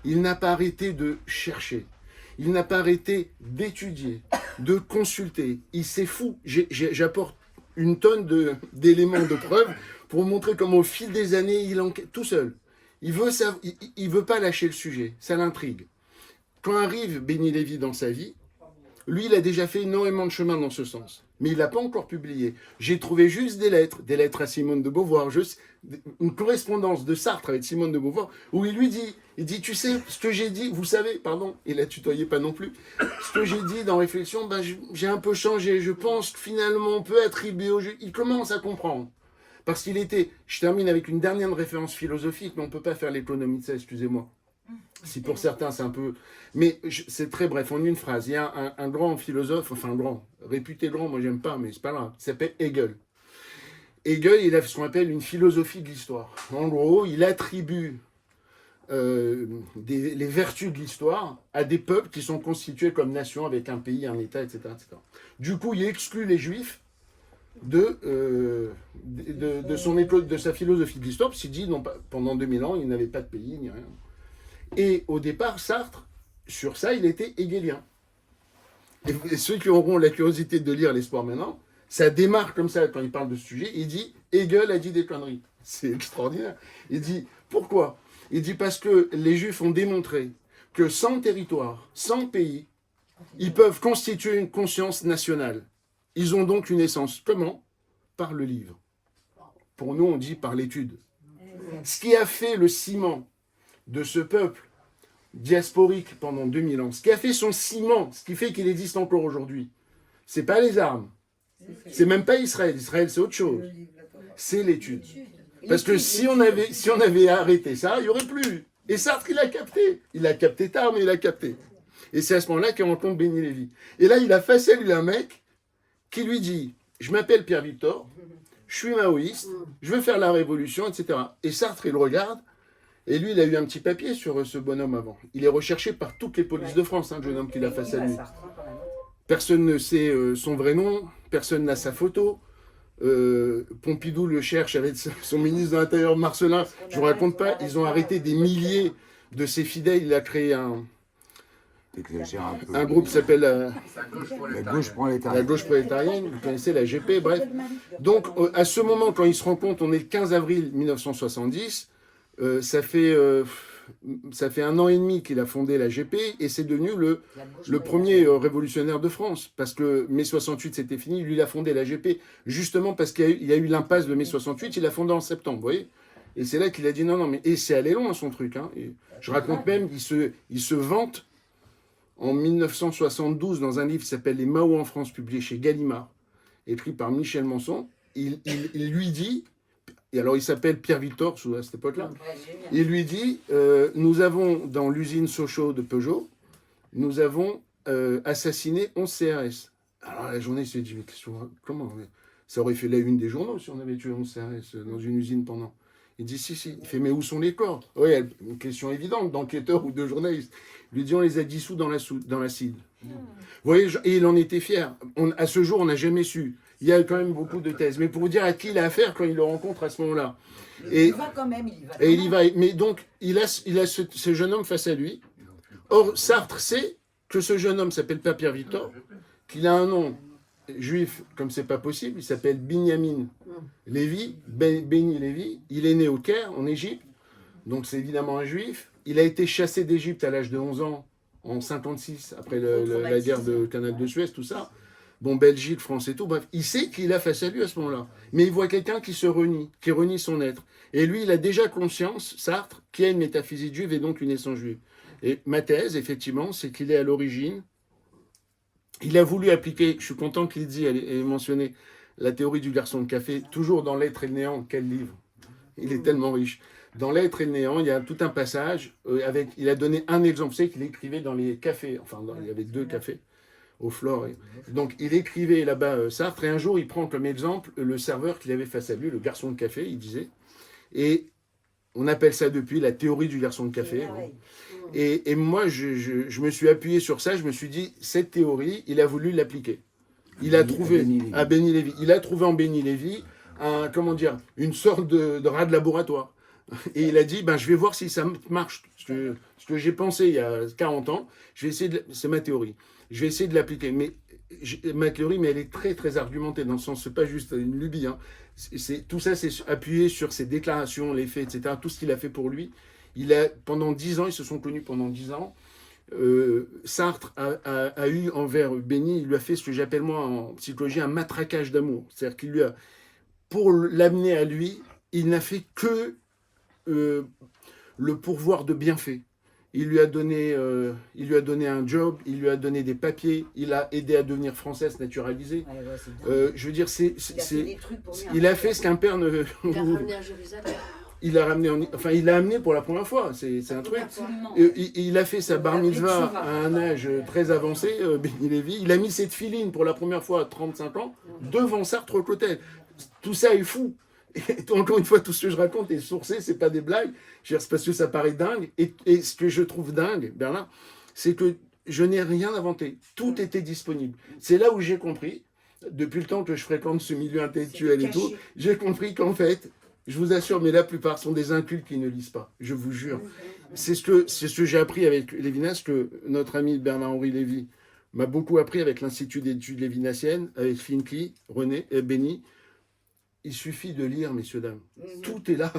Il n'a pas arrêté de chercher. Il n'a pas arrêté d'étudier, de consulter. C'est fou. J'apporte une tonne d'éléments de preuve pour montrer comment au fil des années, il enquête tout seul. Il veut pas lâcher le sujet. Ça l'intrigue. Quand arrive Béni Lévy dans sa vie, lui, il a déjà fait énormément de chemin dans ce sens. Mais il n'a pas encore publié. J'ai trouvé juste des lettres à Simone de Beauvoir, juste une correspondance de Sartre avec Simone de Beauvoir, où il lui dit, tu sais, ce que j'ai dit, vous savez, pardon, il la tutoyait pas non plus, ce que j'ai dit dans Réflexion, ben, j'ai un peu changé, je pense que finalement on peut attribuer au jeu. Il commence à comprendre. Parce qu'il était, je termine avec une dernière référence philosophique, mais on ne peut pas faire l'économie de ça, excusez-moi. Si pour certains c'est un peu... Mais c'est très bref, en une phrase. Il y a un grand philosophe, enfin grand, réputé grand, moi j'aime pas, mais c'est pas grave, il s'appelle Hegel. Hegel, il a ce qu'on appelle une philosophie de l'histoire. En gros, il attribue les vertus de l'histoire à des peuples qui sont constitués comme nations, avec un pays, un État, etc., etc. Du coup, il exclut les Juifs de sa philosophie de l'histoire, parce qu'il dit, non, pendant 2000 ans, il n'avait pas de pays, ni rien. Et au départ, Sartre, sur ça, il était hegelien. Et ceux qui auront la curiosité de lire L'Espoir maintenant, ça démarre comme ça quand il parle de ce sujet. Il dit, Hegel a dit des conneries. C'est extraordinaire. Il dit, pourquoi? Il dit parce que les Juifs ont démontré que sans territoire, sans pays, ils peuvent constituer une conscience nationale. Ils ont donc une essence. Comment? Par le livre. Pour nous, on dit par l'étude. Ce qui a fait le ciment de ce peuple diasporique pendant 2000 ans, ce qui a fait son ciment, ce qui fait qu'il existe encore aujourd'hui, c'est pas les armes, c'est même pas Israël. Israël, c'est autre chose. C'est l'étude. Parce que si on avait arrêté ça, il n'y aurait plus. Et Sartre, il a capté. Il a capté tard, mais il a capté. Et c'est à ce moment-là qu'il rencontre Béni Lévy. Et là, il a face à lui un mec qui lui dit, je m'appelle Pierre Victor, je suis maoïste, je veux faire la révolution, etc. Et Sartre, il le regarde. Et lui, il a eu un petit papier sur ce bonhomme avant. Il est recherché par toutes les polices de France, le jeune homme qu'il a face à lui. Personne ne sait son vrai nom, personne n'a sa photo. Pompidou le cherche avec son ministre de l'Intérieur, Marcelin. Je ne vous raconte pas, ils ont arrêté des milliers de ses fidèles. Il a créé un groupe qui s'appelle la gauche prolétarienne. Vous connaissez la GP, bref. Donc, à ce moment, quand il se rend compte, on est le 15 avril 1970, ça fait ça fait 1 an et demi qu'il a fondé la GP et c'est devenu le premier révolutionnaire de France. Parce que mai 68, c'était fini. Lui, il a fondé la GP justement parce qu'il y a eu l'impasse de mai 68. Il a fondé en septembre, vous voyez. Et c'est là qu'il a dit non, mais... Et c'est allé loin, son truc. Hein. Et je raconte même qu'il se vante en 1972 dans un livre qui s'appelle Les Mao en France, publié chez Gallimard, écrit par Michel Manson. Il lui dit, et alors il s'appelle Pierre Victor à cette époque-là, il lui dit nous avons dans l'usine Sochaux de Peugeot, nous avons assassiné 11 CRS. Alors la journée, il s'est dit mais comment ça aurait fait la une des journaux si on avait tué 11 CRS dans une usine pendant. Il dit si. Il fait mais où sont les corps? Oui, une question évidente d'enquêteur ou de journaliste. Il lui dit on les a dissous dans l'acide. Vous voyez, et il en était fier. À ce jour, on n'a jamais su. Il y a quand même beaucoup de thèses. Mais pour vous dire à qui il a affaire quand il le rencontre à ce moment-là. Il y va quand même, il y va. Et il y va. Mais donc, il a ce jeune homme face à lui. Or, Sartre sait que ce jeune homme s'appelle pas Pierre Victor, qu'il a un nom juif comme c'est pas possible. Il s'appelle Binyamin Lévi, Béni Lévi. Il est né au Caire, en Égypte. Donc, c'est évidemment un juif. Il a été chassé d'Égypte à l'âge de 11 ans, en 56, après la guerre de Canal de Suez, tout ça. Bon, Belgique, France et tout, bref. Il sait qu'il a face à lui à ce moment-là. Mais il voit quelqu'un qui se renie, qui renie son être. Et lui, il a déjà conscience, Sartre, qu'il y a une métaphysique juive et donc une essence juive. Et ma thèse, effectivement, c'est qu'il est à l'origine. Il a voulu appliquer, je suis content qu'il dise, elle est mentionnée, la théorie du garçon de café, toujours dans L'être et le néant. Quel livre! Il est tellement riche. Dans L'être et le néant, il y a tout un passage, il a donné un exemple. Vous savez qu'il écrivait dans les cafés, enfin, il y avait 2 cafés. Au Flore. Donc il écrivait là-bas Sartre, et un jour il prend comme exemple le serveur qu'il avait face à lui, le garçon de café, il disait. Et on appelle ça depuis la théorie du garçon de café. Et moi, je me suis appuyé sur ça, je me suis dit, cette théorie, il a voulu l'appliquer. Il a trouvé à Béni Lévy. Il a trouvé en Béni Lévy une sorte de rat de laboratoire. Et il a dit, je vais voir si ça marche. Ce que j'ai pensé il y a 40 ans, c'est ma théorie. Je vais essayer de l'appliquer. Mais ma théorie, elle est très, très argumentée, dans le sens, c'est pas juste une lubie. Hein. Tout ça, c'est appuyé sur ses déclarations, les faits, etc. Tout ce qu'il a fait pour lui. Pendant 10 ans, ils se sont connus pendant 10 ans. Sartre a eu envers Béni, il lui a fait ce que j'appelle moi en psychologie un matraquage d'amour. C'est-à-dire qu'il lui a, pour l'amener à lui, il n'a fait que le pourvoir de bienfaits. Il lui a donné un job, il lui a donné des papiers, il a aidé à devenir française naturalisée. Je veux dire, il a fait ce qu'un père ne. Il a ramené à Jérusalem. Il l'a amené pour la première fois, c'est un truc. Il a fait sa bar mitzvah à un âge très avancé, Béni Lévy. Il a mis cette filine pour la première fois à 35 ans, devant Sartre au côté. Tout ça est fou. Et encore une fois, tout ce que je raconte est sourcé, c'est pas des blagues. C'est parce que ça paraît dingue. Et ce que je trouve dingue, Bernard, c'est que je n'ai rien inventé. Tout était disponible. C'est là où j'ai compris, depuis le temps que je fréquente ce milieu intellectuel et tout, j'ai compris qu'en fait, je vous assure, mais la plupart sont des incultes qui ne lisent pas. Je vous jure. C'est ce que j'ai appris avec Lévinas, que notre ami Bernard-Henri Lévy m'a beaucoup appris avec l'Institut d'études lévinassiennes, avec Finky, René et Béni. Il suffit de lire, messieurs, dames. Tout est là.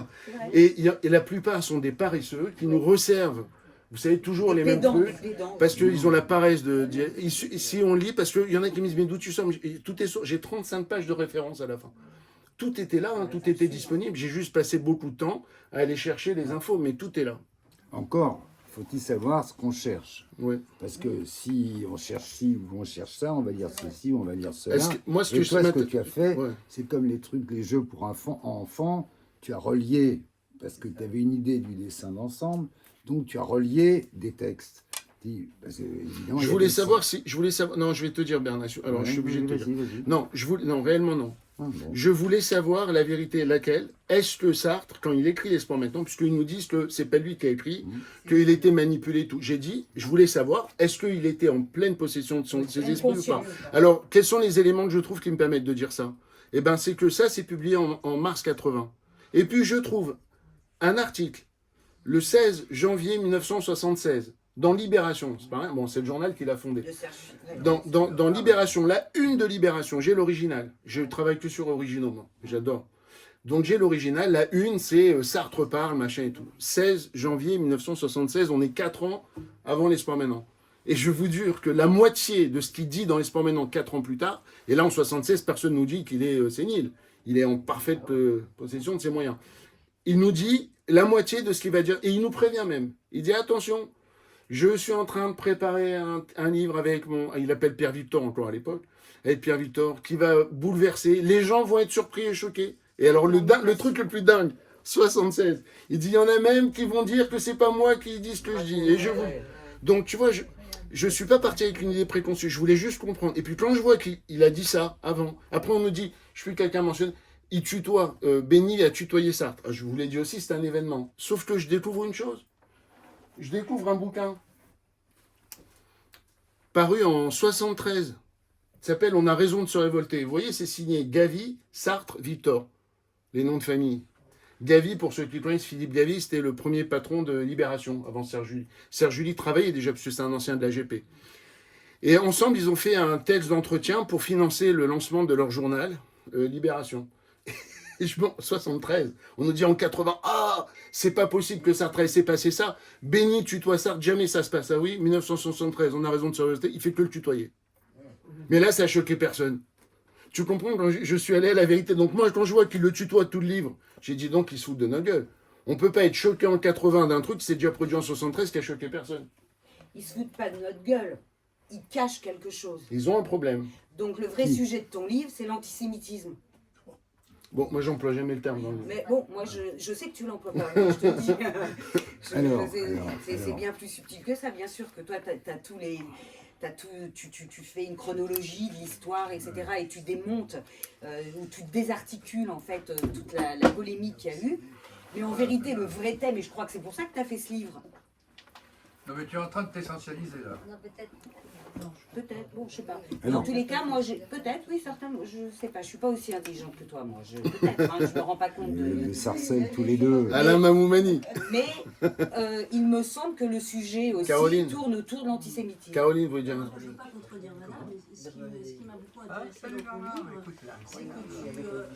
Et la plupart sont des paresseux qui nous resservent, vous savez, toujours les mêmes trucs, parce qu'ils ont la paresse de dire... Si on lit, parce qu'il y en a qui me disent, mais d'où tu sors? Tout est sur... J'ai 35 pages de référence à la fin. Tout était là, hein, tout était disponible. J'ai juste passé beaucoup de temps à aller chercher les infos, mais tout est là. Encore, faut-il savoir ce qu'on cherche. Ouais. Parce que si on cherche ci ou on cherche ça, on va dire ceci ou on va dire cela. Moi, ce que tu as fait, ouais, c'est comme les jeux pour enfants. Tu as relié, parce que tu avais une idée du dessin d'ensemble, donc tu as relié des textes. Je voulais savoir. Non, je vais te dire, Bernard. Alors, ouais, je suis obligé de te dire. Non, réellement non. Ah, bon. Je voulais savoir la vérité, laquelle. Est-ce que Sartre, quand il écrit L'espoir maintenant, puisqu'ils nous disent que c'est pas lui qui a écrit, qu'il était manipulé et tout. J'ai dit, je voulais savoir, est-ce qu'il était en pleine possession de ses esprits ou pas? Alors, quels sont les éléments que je trouve qui me permettent de dire ça? Eh bien, c'est que ça, c'est publié en mars 80. Et puis, je trouve un article, le 16 janvier 1976, dans Libération, c'est pas rien, bon, c'est le journal qu'il a fondé. Dans Libération, la une de Libération, j'ai l'original. Je travaille que sur originaux, moi, j'adore. Donc j'ai l'original, la une, c'est Sartre parle, machin et tout. 16 janvier 1976, on est 4 ans avant Les Sports Maintenant. Et je vous jure que la moitié de ce qu'il dit dans Les Sports Maintenant 4 ans plus tard, et là en 76, personne ne nous dit qu'il est sénile. Il est en parfaite possession de ses moyens. Il nous dit la moitié de ce qu'il va dire, et il nous prévient même. Il dit attention, je suis en train de préparer un livre avec il appelle Pierre Victor encore à l'époque, avec Pierre Victor, qui va bouleverser. Les gens vont être surpris et choqués. Et alors, le truc le plus dingue, 76, il dit, il y en a même qui vont dire que c'est pas moi qui dis ce que je dis. Et Donc, tu vois, je suis pas parti avec une idée préconçue, je voulais juste comprendre. Et puis, quand je vois qu'il a dit ça avant, après on me dit, je suis quelqu'un mentionné, il tutoie, Béni a tutoyé Sartre. Je vous l'ai dit aussi, c'est un événement. Sauf que je découvre une chose. Je découvre un bouquin paru en 73. Il s'appelle On a raison de se révolter. Vous voyez, c'est signé Gavy, Sartre, Victor. Les noms de famille. Gavy, pour ceux qui connaissent, Philippe Gavy, c'était le premier patron de Libération, avant Serge July. Serge July travaillait déjà, parce que c'est un ancien de l'AGP. Et ensemble, ils ont fait un texte d'entretien pour financer le lancement de leur journal, Libération. Et 73, on nous dit en 80, ah, c'est pas possible que Sartre ait laissé passer ça. Béni tutoie Sartre, jamais ça se passe. Ah oui, 1973, on a raison de se révolter, il fait que le tutoyer. Mais là, ça a choqué personne. Tu comprends, quand je suis allé à la vérité. Donc moi, quand je vois qu'il le tutoie tout le livre, j'ai dit donc, il se fout de notre gueule. On peut pas être choqué en 80 d'un truc qui s'est déjà produit en 73 qui a choqué personne. Ils se foutent pas de notre gueule. Ils cachent quelque chose. Ils ont un problème. Donc le vrai sujet de ton livre, c'est l'antisémitisme. Bon, moi, j'emploie jamais le terme dans le livre. Mais bon, moi, je sais que tu l'emploies pas. Je te dis. C'est bien plus subtil que ça. Bien sûr que toi, t'as tous les... Tu fais une chronologie de l'histoire, etc. Et tu démontes, ou tu désarticules en fait toute la polémique qu'il y a eu. Mais en vérité, le vrai thème, et je crois que c'est pour ça que tu as fait ce livre. Non mais tu es en train de t'essentialiser là. Non, peut-être, bon, je sais pas. Ah non. Dans tous les cas, moi, peut-être, oui, certainement, je sais pas, je suis pas aussi intelligente que toi, moi. Peut-être, hein, je me rends pas compte de... Ils sarcellent tous les deux. Alain Mamoumani. Mais il me semble que le sujet aussi Caroline. tourne autour de l'antisémitisme. Caroline, vous voulez dire un Je ne veux pas contredire madame, mais ce qui m'a beaucoup intéressé dans ton livre, c'est que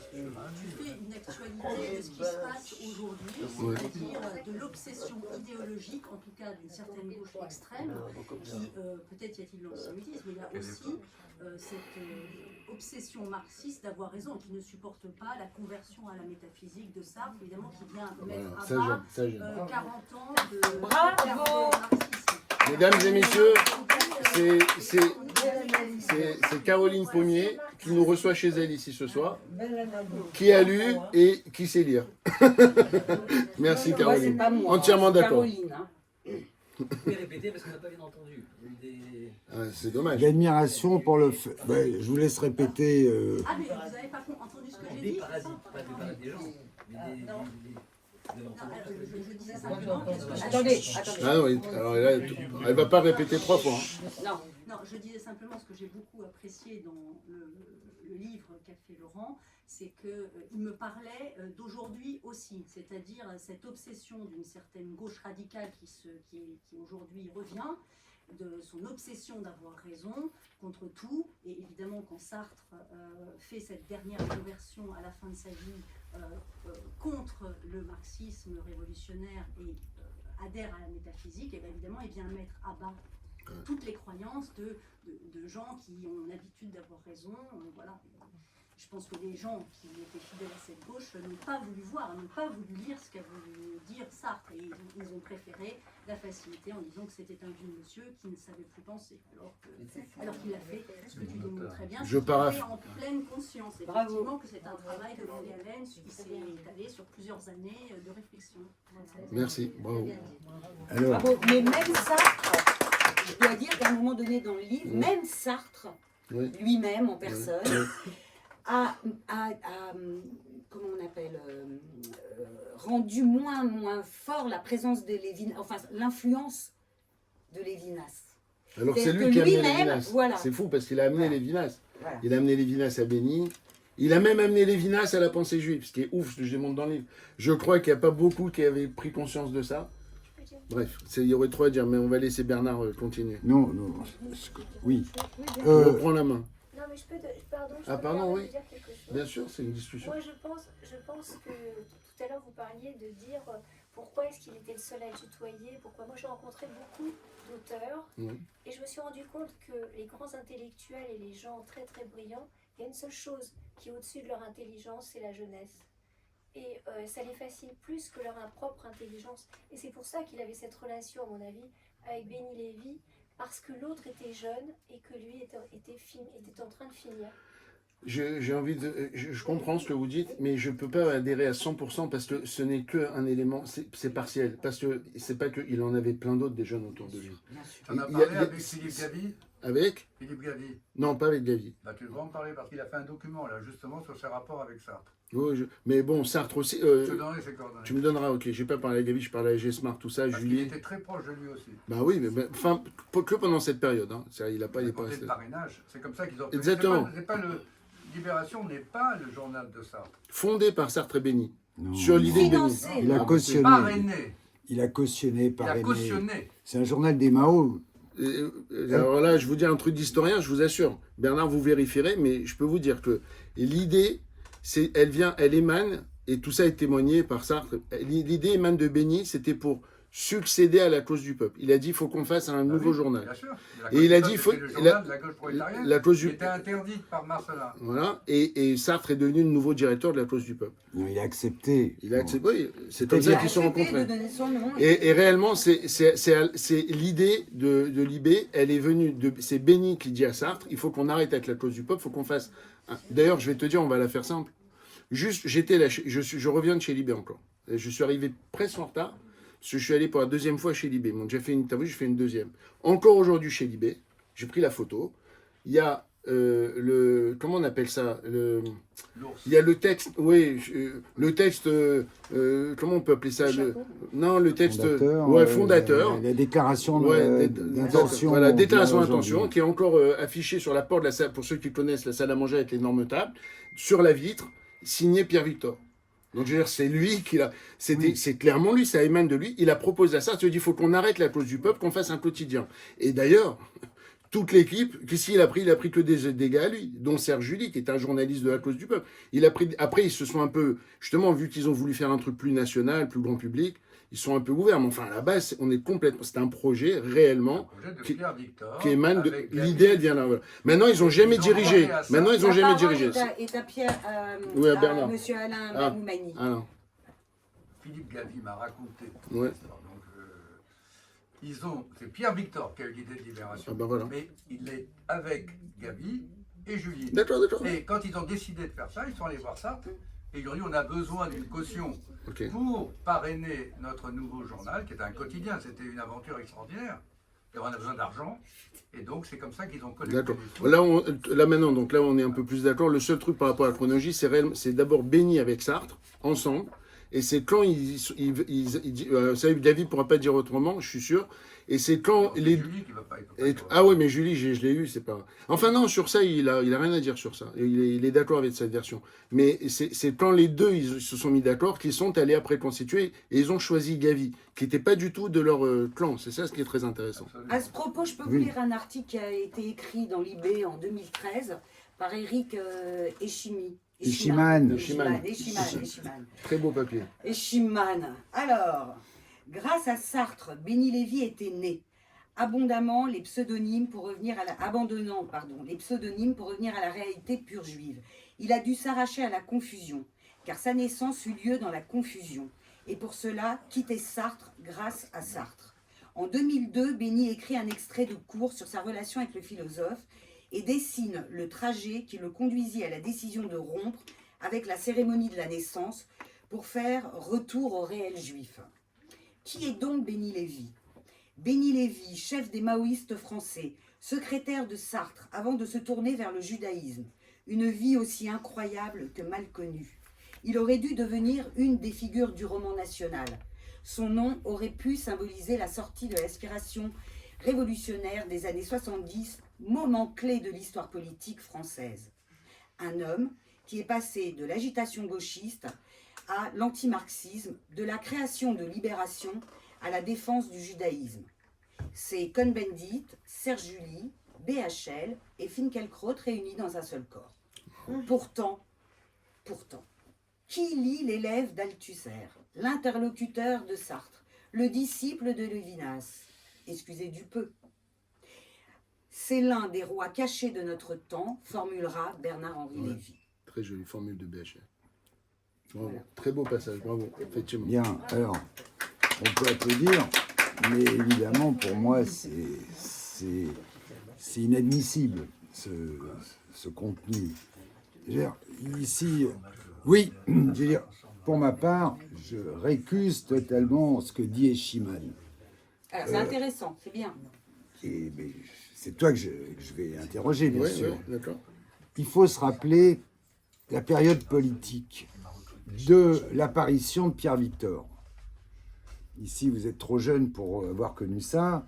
tu fais une actualité de ce qui se passe aujourd'hui, c'est-à-dire de l'obsession idéologique, en tout cas d'une certaine gauche extrême, qui, peut-être y a-t-il de l'antisémitisme, mais il y a aussi cette obsession marxiste d'avoir raison, qui ne supporte pas la conversion à la métaphysique de Sartre, évidemment, qui vient mettre à bas 40 ans de marxisme. Mesdames et messieurs, c'est Caroline Pommier qui nous reçoit chez elle ici ce soir, qui a lu et qui sait lire. Merci Moi, c'est Caroline. pas moi, Entièrement c'est d'accord. Caroline, hein. Vous pouvez répéter parce qu'on n'a pas bien entendu. Il y a eu des... Ah, c'est dommage. L'admiration pour le fait. Ben, je vous laisse répéter. Ah mais vous n'avez pas entendu ce que j'ai Des dit, c'est parasites, ça? pas des parasites des gens, mais des... Vous avez Non, entendu alors, ce que j'ai dit? je disais simplement qu'est-ce que j'ai Attendez, dit. attendez. Ah non, alors là, elle va pas répéter 3 fois. Hein. Non, Non, je disais simplement ce que j'ai beaucoup apprécié dans le livre qu'a fait Laurent, c'est qu'il me parlait d'aujourd'hui aussi, c'est-à-dire cette obsession d'une certaine gauche radicale qui aujourd'hui revient, de son obsession d'avoir raison contre tout, et évidemment quand Sartre fait cette dernière conversion à la fin de sa vie contre le marxisme révolutionnaire et adhère à la métaphysique, et bien évidemment il vient mettre à bas toutes les croyances de gens qui ont l'habitude d'avoir raison. Voilà. Je pense que les gens qui étaient fidèles à cette gauche n'ont pas voulu voir, n'ont pas voulu lire ce qu'a voulu dire Sartre. Et ils ont préféré la facilité en disant que c'était un vieux monsieur qui ne savait plus penser. Alors qu'il a fait ce que tu démontres très bien, Je qu'il paraph- avait en pleine conscience. Effectivement, que c'est un travail de longue haleine qui s'est étalé sur plusieurs années de réflexion. Voilà. Merci, bravo. Alors, bravo. Mais même Sartre, je dois dire qu'à un moment donné dans le livre, même Sartre, Oui. lui-même en personne, a comment on appelle, rendu moins fort la présence de Lévinas, enfin l'influence de Lévinas. Alors c'est C'est-à-dire lui que qui a amené lui-même, Lévinas. voilà. C'est fou parce qu'il a amené Lévinas. Voilà. Il a amené Lévinas à Béni. Il a même amené Lévinas à la pensée juive, ce qui est ouf, ce que je démontre dans le livre. Je crois qu'il n'y a pas beaucoup qui avaient pris conscience de ça. Bref, il y aurait trop à dire, mais on va laisser Bernard continuer. non. Oui. Je reprends la main. Non, mais pardon. Ah, pardon, oui. Dire quelque chose. Bien sûr, c'est une discussion. Moi, je pense pense que tout à l'heure vous parliez de dire pourquoi est-ce qu'il était le seul à être tutoyé, pourquoi. Moi j'ai rencontré beaucoup d'auteurs et je me suis rendu compte que les grands intellectuels et les gens très très brillants, il y a une seule chose qui est au-dessus de leur intelligence, c'est la jeunesse. Et ça les fascine plus que leur propre intelligence. Et c'est pour ça qu'il avait cette relation, à mon avis, avec Béni Lévy, parce que l'autre était jeune et que lui était en train de finir. J'ai envie de... Je comprends ce que vous dites, mais je ne peux pas adhérer à 100% parce que ce n'est qu'un élément, c'est partiel. Parce que c'est pas qu'il en avait plein d'autres des jeunes autour de lui. Tu en as Il y parlé a- avec Philippe Gavi? Avec Philippe Gavi. Non, pas avec Gavi. Bah, tu devrais en parler parce qu'il a fait un document là justement sur ses rapports avec Sartre. Oui, mais bon, Sartre aussi... Je te donnerai ses coordonnées. tu me donneras, ok. J'ai pas parlé à Gavi, je parlais à G-Smart, tout ça, Parce qu'il Julie. était très proche de lui aussi. Bah oui, mais enfin, que pendant cette période. Hein. Il a pas... Il est pas Pour resté... le parrainage, c'est comme ça qu'ils ont... Exactement. C'est pas le... Libération n'est pas le journal de Sartre. Fondé par Sartre et Béni. Non. Sur l'idée de Béni. Financé. Il a cautionné. Parrainé. Il a cautionné, Il a parrainé. cautionné. C'est un journal des Mao. Alors là, je vous dis un truc d'historien, je vous assure. Bernard, vous vérifierez, mais je peux vous dire que l'idée, elle émane, et tout ça est témoigné par Sartre. L'idée émane de Béni, c'était pour succéder à la cause du peuple. Il a dit, il faut qu'on fasse un nouveau journal. Bien sûr. Et il a dit, C'était le journal de la gauche prolétarienne la cause qui du était interdite par Marcelin. Voilà, et Sartre est devenu le nouveau directeur de la cause du peuple. Non, il a accepté. Il a accepté, oui, c'est comme ça qu'ils se sont Accepté de rencontrés. donner son nom. Et réellement, c'est l'idée de Libé, elle est venue de... C'est Béni qui dit à Sartre, il faut qu'on arrête avec la cause du peuple, il faut qu'on fasse... D'ailleurs, je vais te dire, on va la faire simple. Juste, j'étais là, je reviens de chez Libé encore. Et je suis arrivé presque en retard, parce que je suis allé pour la deuxième fois chez Libé. Ils m'ont déjà fait une interview, je fais une deuxième. Encore aujourd'hui chez Libé, j'ai pris la photo. Il y a comment on appelle ça L'ours. Il y a le texte, oui, le texte, comment on peut appeler ça Non, le texte, fondateur. La déclaration d'intention. Voilà, déclaration d'intention aujourd'hui. qui est encore affichée sur la porte de la salle, pour ceux qui connaissent la salle à manger avec l'énorme table, sur la vitre, signé Pierre Victor. Donc je veux dire, c'est lui qui l'a. C'est clairement lui, ça émane de lui. Il a proposé ça. Il se dit, il faut qu'on arrête la cause du peuple, qu'on fasse un quotidien. Et d'ailleurs, toute l'équipe, qu'est-ce qu'il a pris? Il a pris que des gars à lui, dont Serge Julie, qui est un journaliste de la cause du peuple. Il a pris. Après, ils se sont un peu, justement, vu qu'ils ont voulu faire un truc plus national, plus grand public, ils sont un peu ouverts. Mais enfin, à la base, on est complètement. C'est un projet réellement Un projet de Pierre Victor. qui émane de. avec L'idée, elle vient là. Voilà. Maintenant, ils n'ont jamais Ils ont dirigé. demandé à ça. Maintenant, ils n'ont La jamais parole dirigé. est à Pierre, Oui, à à Bernard. Monsieur Alain Ah. Moumani. Ah non. Philippe Gavi m'a raconté. Ouais. Donc, c'est Pierre Victor qui a eu l'idée de Libération. Ah ben voilà. Mais il est avec Gavi et Julie. D'accord, d'accord. Et quand ils ont décidé de faire ça, ils sont allés voir Sartre et ils ont dit on a besoin d'une caution Ok. pour parrainer notre nouveau journal, qui est un quotidien. C'était une aventure extraordinaire. Et on a besoin d'argent. Et donc, c'est comme ça qu'ils ont collecté D'accord. les sous. Là maintenant, donc là on est un peu plus d'accord. Le seul truc par rapport à la chronologie, c'est d'abord Béni avec Sartre, ensemble. Et c'est quand vous savez, Gavi ne pourra pas dire autrement, je suis sûr. Et c'est quand C'est les... Julie qui va pas. Il peut pas dire Ah oui, mais Julie, je l'ai eu, c'est pas... Enfin non, sur ça, il a rien à dire sur ça. Il est d'accord avec cette version. Mais c'est quand les deux, ils se sont mis d'accord, qu'ils sont allés après constituer, et ils ont choisi Gavi, qui n'était pas du tout de leur clan. C'est ça ce qui est très intéressant. absolument. À ce propos, je peux vous Oui. lire un article qui a été écrit dans l'IB en 2013 par Éric Eschimi. Echiman. Echiman. Très beau papier. Echiman. Alors, grâce à Sartre, Béni Lévy était né. Abandonnant les pseudonymes pour revenir à la réalité pure juive. Il a dû s'arracher à la confusion, car sa naissance eut lieu dans la confusion. Et pour cela, quitter Sartre grâce à Sartre. En 2002, Béni écrit un extrait de cours sur sa relation avec le philosophe et dessine le trajet qui le conduisit à la décision de rompre avec la cérémonie de la naissance pour faire retour au réel juif. Qui est donc Béni Lévy? Béni Lévy, chef des maoïstes français, secrétaire de Sartre avant de se tourner vers le judaïsme. Une vie aussi incroyable que mal connue. Il aurait dû devenir une des figures du roman national. Son nom aurait pu symboliser la sortie de l'aspiration révolutionnaire des années 70, moment clé de l'histoire politique française. Un homme qui est passé de l'agitation gauchiste à l'antimarxisme, de la création de Libération à la défense du judaïsme. C'est Cohn-Bendit, Serge Julie, BHL et Finkielkraut réunis dans un seul corps. Pourtant, Qui lit l'élève d'Althusser, l'interlocuteur de Sartre, le disciple de Lévinas? Excusez du peu. C'est l'un des rois cachés de notre temps, formulera Bernard-Henri Ouais. Lévy. Très jolie formule de BHL. Bravo. Voilà. Très beau passage, bravo, effectivement. Bien, alors, on peut applaudir, mais évidemment, pour moi, c'est inadmissible, ce contenu. Je veux dire, ici, oui, je veux dire, pour ma part, je récuse totalement ce que dit Eschiman. Alors c'est intéressant, c'est bien. Et mais c'est toi que je vais interroger, bien Ouais, sûr. ouais, d'accord. Il faut se rappeler la période politique de l'apparition de Pierre Victor. Ici, vous êtes trop jeune pour avoir connu ça,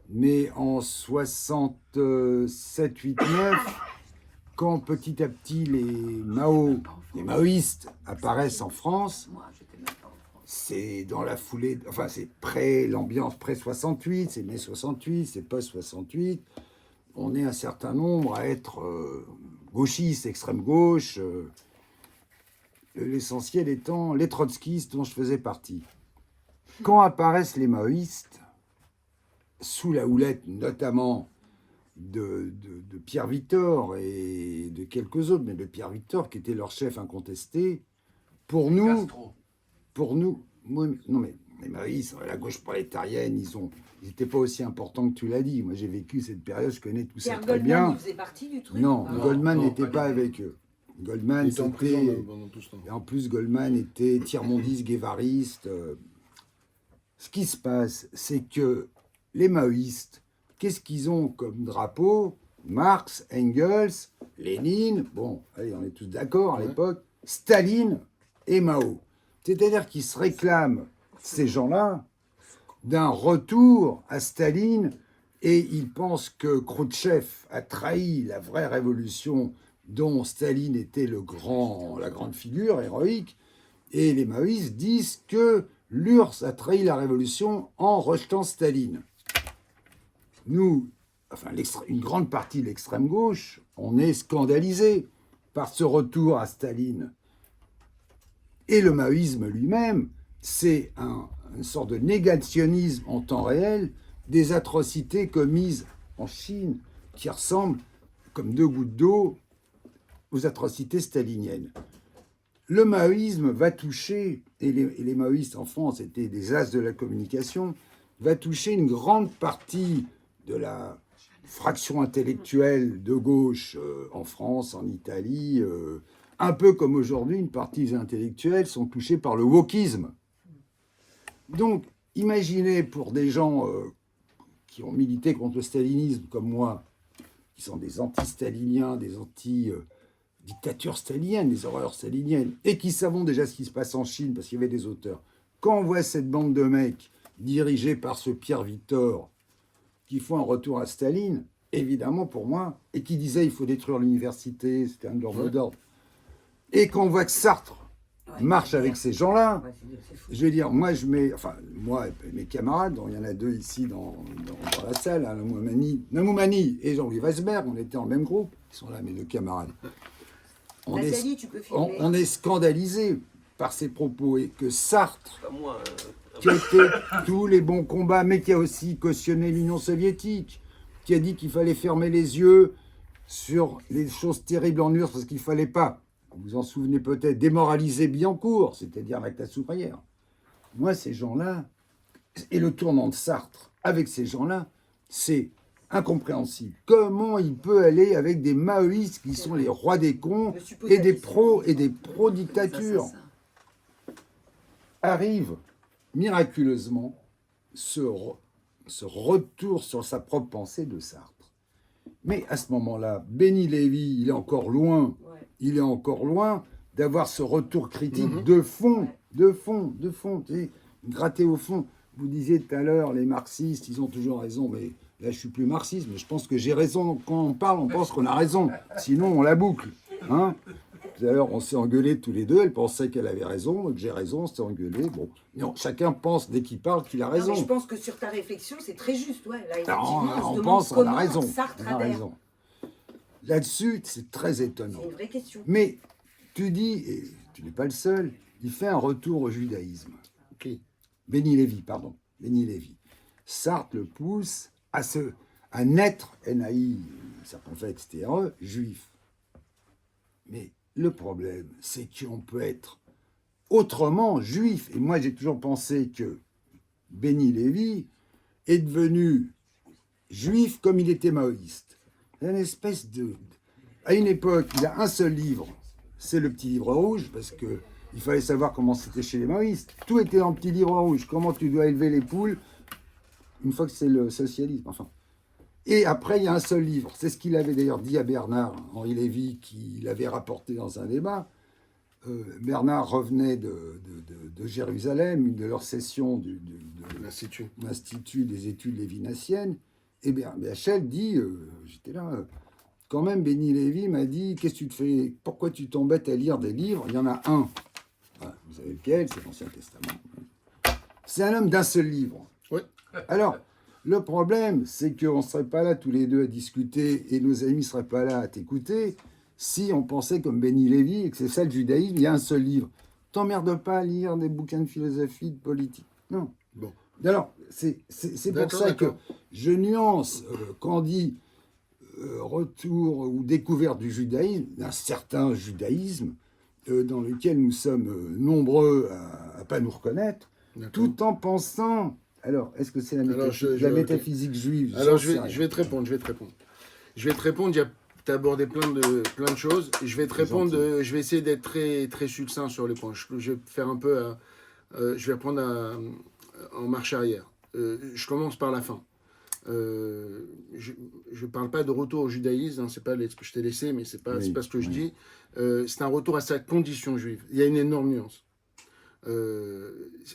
mais en 67, 8, 9, quand petit à petit les maoïstes apparaissent en France, c'est dans la foulée, enfin c'est l'ambiance pré-68, c'est mai 68, c'est post-68, on est un certain nombre à être gauchistes, extrême gauche, l'essentiel étant les trotskistes dont je faisais partie. Quand apparaissent les maoïstes, sous la houlette notamment de Pierre Victor et de quelques autres, mais de Pierre Victor qui était leur chef incontesté, pour nous, moi, non mais les maoïstes, la gauche prolétarienne, ils n'étaient pas aussi importants que tu l'as dit. Moi j'ai vécu cette période, je connais tout ça Pierre très Goldman, bien. il faisait partie du truc? Non, Ah. Goldman non, n'était pas pas du tout. avec eux. Goldman, Il était en prison c'était... pendant tout ce temps. Et en plus, Goldman était tiers-mondiste, guévariste. Ce qui se passe, c'est que les maoïstes, qu'est-ce qu'ils ont comme drapeau? Marx, Engels, Lénine, bon, allez, on est tous d'accord à Ouais. l'époque, Staline et Mao. C'est-à-dire qu'ils se réclament, ces gens-là, d'un retour à Staline, et ils pensent que Khrouchtchev a trahi la vraie révolution dont Staline était la grande figure héroïque, et les maoïstes disent que l'URSS a trahi la révolution en rejetant Staline. Nous, enfin une grande partie de l'extrême gauche, on est scandalisés par ce retour à Staline. Et le maoïsme lui-même, c'est une sorte de négationnisme en temps réel des atrocités commises en Chine, qui ressemblent comme deux gouttes d'eau aux atrocités staliniennes. Le maoïsme va toucher, et les maoïstes en France étaient des as de la communication, va toucher une grande partie de la fraction intellectuelle de gauche en France, en Italie, un peu comme aujourd'hui, une partie des intellectuels sont touchés par le wokisme. Donc, imaginez pour des gens qui ont milité contre le stalinisme comme moi, qui sont des anti-staliniens, des anti-dictatures staliniennes, des horreurs staliniennes, et qui savons déjà ce qui se passe en Chine, parce qu'il y avait des auteurs. Quand on voit cette bande de mecs dirigés par ce Pierre Victor, qui font un retour à Staline, évidemment pour moi, et qui disait il faut détruire l'université, c'était un de leurs mots d'ordre. Et quand on voit que Sartre marche avec ces gens-là, je veux dire, moi et mes camarades, dont il y en a deux ici dans la salle, hein, Namoumani et Jean-Louis Weisberg, on était en même groupe, ils sont là mes deux camarades. Nathalie, tu peux filmer. On est scandalisés par ces propos, et que Sartre, qui a été tous les bons combats, mais qui a aussi cautionné l'Union soviétique, qui a dit qu'il fallait fermer les yeux sur les choses terribles en URSS, parce qu'il ne fallait pas, vous vous en souvenez peut-être, démoraliser Billancourt, c'est-à-dire la classe ouvrière. Moi, ces gens-là, et le tournant de Sartre avec ces gens-là, c'est incompréhensible. Comment il peut aller avec des maoïstes qui sont les rois des cons et des pro-dictatures? Arrive miraculeusement ce retour sur sa propre pensée de Sartre. Mais à ce moment-là, Béni Lévy, il est encore loin d'avoir ce retour critique de fond, tu sais, gratter au fond. Vous disiez tout à l'heure, les marxistes, ils ont toujours raison, mais là, je suis plus marxiste, mais je pense que j'ai raison. Quand on parle, on pense qu'on a raison. Sinon, on la boucle. Hein? Tout à l'heure, on s'est engueulés tous les deux. Elle pensait qu'elle avait raison, que j'ai raison, on s'est engueulés. Bon, non, chacun pense, dès qu'il parle, qu'il a Non, raison. mais je pense que sur ta réflexion, c'est très juste. Ouais. Là, effectivement, Alors, on se on demande pense qu'on a comment raison. Sartre On a adhère. raison. Là-dessus, c'est très étonnant. C'est une vraie question. Mais tu dis, et tu n'es pas le seul, il fait un retour au judaïsme. Ok. Béni Lévy, pardon. Béni Lévy. Sartre le pousse à naître, NAI, circonflexe TRE, juif. Mais le problème, c'est qu'on peut être autrement juif. Et moi, j'ai toujours pensé que Béni Lévy est devenu juif comme il était maoïste. Une espèce de... À une époque, il a un seul livre, c'est le petit livre rouge, parce que il fallait savoir comment c'était chez les maoïstes. Tout était dans le petit livre rouge. Comment tu dois élever les poules une fois que c'est le socialisme. Enfin. Et après, il y a un seul livre. C'est ce qu'il avait d'ailleurs dit à Bernard, Henri Lévy, qui l'avait rapporté dans un débat. Bernard revenait de Jérusalem, une de leurs sessions de l'Institut des études lévinassiennes. Et BHL dit, j'étais là, quand même, Béni Lévy m'a dit, qu'est-ce que tu te fais, pourquoi tu t'embêtes à lire des livres? Il y en a un. Voilà, vous savez lequel? C'est l'Ancien Testament. C'est un homme d'un seul livre. Oui. Alors, le problème, c'est qu'on ne serait pas là tous les deux à discuter et nos amis ne seraient pas là à t'écouter si on pensait comme Béni Lévy et que c'est ça le judaïsme, il y a un seul livre. T'emmerdes pas à lire des bouquins de philosophie, de politique. Non. Bon. Alors, c'est pour ça que je nuance quand on dit retour ou découverte du judaïsme, d'un certain judaïsme dans lequel nous sommes nombreux à ne pas nous reconnaître, tout en pensant... Alors, est-ce que c'est la métaphysique juive? Alors, je vais te répondre. Tu as abordé plein de choses. Je vais te répondre. Je vais essayer d'être très, très succinct sur les points. Je vais faire un peu... je vais reprendre en marche arrière. Je commence par la fin. Je ne parle pas de retour au judaïsme. Hein, c'est pas ce que je t'ai laissé, mais c'est pas ce que je dis. C'est un retour à sa condition juive. Il y a une énorme nuance.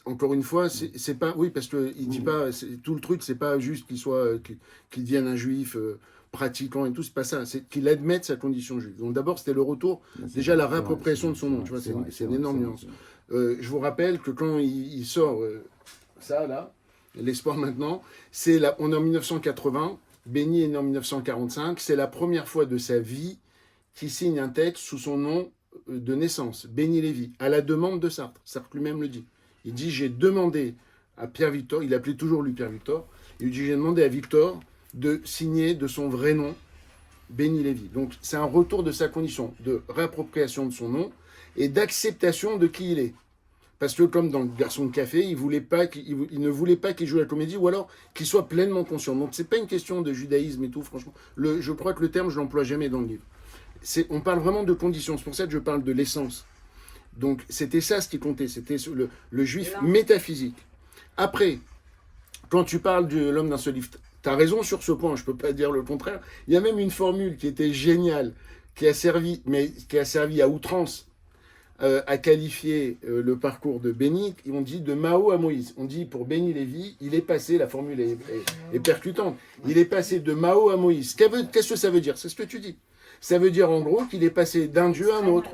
Encore une fois, c'est pas... Oui, parce qu'il dit pas... Tout le truc, c'est pas juste qu'il devienne un juif pratiquant et tout, c'est pas ça. C'est qu'il admette sa condition juive. Donc d'abord, c'était le retour, déjà la réappropriation de son nom. Tu vois, c'est une énorme nuance. Je vous rappelle que quand il sort ça, là, l'espoir maintenant, on est en 1980, Béni est né en 1945, c'est la première fois de sa vie qu'il signe un texte sous son nom de naissance, Béni Lévy, à la demande de Sartre. Sartre lui-même le dit. Il dit, j'ai demandé à Pierre Victor, il appelait toujours lui Pierre Victor, il dit, j'ai demandé à Victor de signer de son vrai nom Béni Lévy. Donc c'est un retour de sa condition, de réappropriation de son nom et d'acceptation de qui il est. Parce que comme dans le Garçon de café, il ne voulait pas qu'il joue la comédie ou alors qu'il soit pleinement conscient. Donc c'est pas une question de judaïsme et tout, franchement. Je crois que le terme, je l'emploie jamais dans le livre. On parle vraiment de conditions, c'est pour ça que je parle de l'essence. Donc c'était ça ce qui comptait, c'était le juif métaphysique. Après, quand tu parles de l'homme d'un seul livre, tu as raison sur ce point, je ne peux pas dire le contraire. Il y a même une formule qui était géniale, qui a servi à outrance à qualifier le parcours de Béni. On dit de Mao à Moïse. On dit pour Béni Lévy, il est passé, la formule est percutante, il est passé de Mao à Moïse. Qu'est-ce que ça veut dire? C'est ce que tu dis. Ça veut dire en gros qu'il est passé d'un dieu à un autre,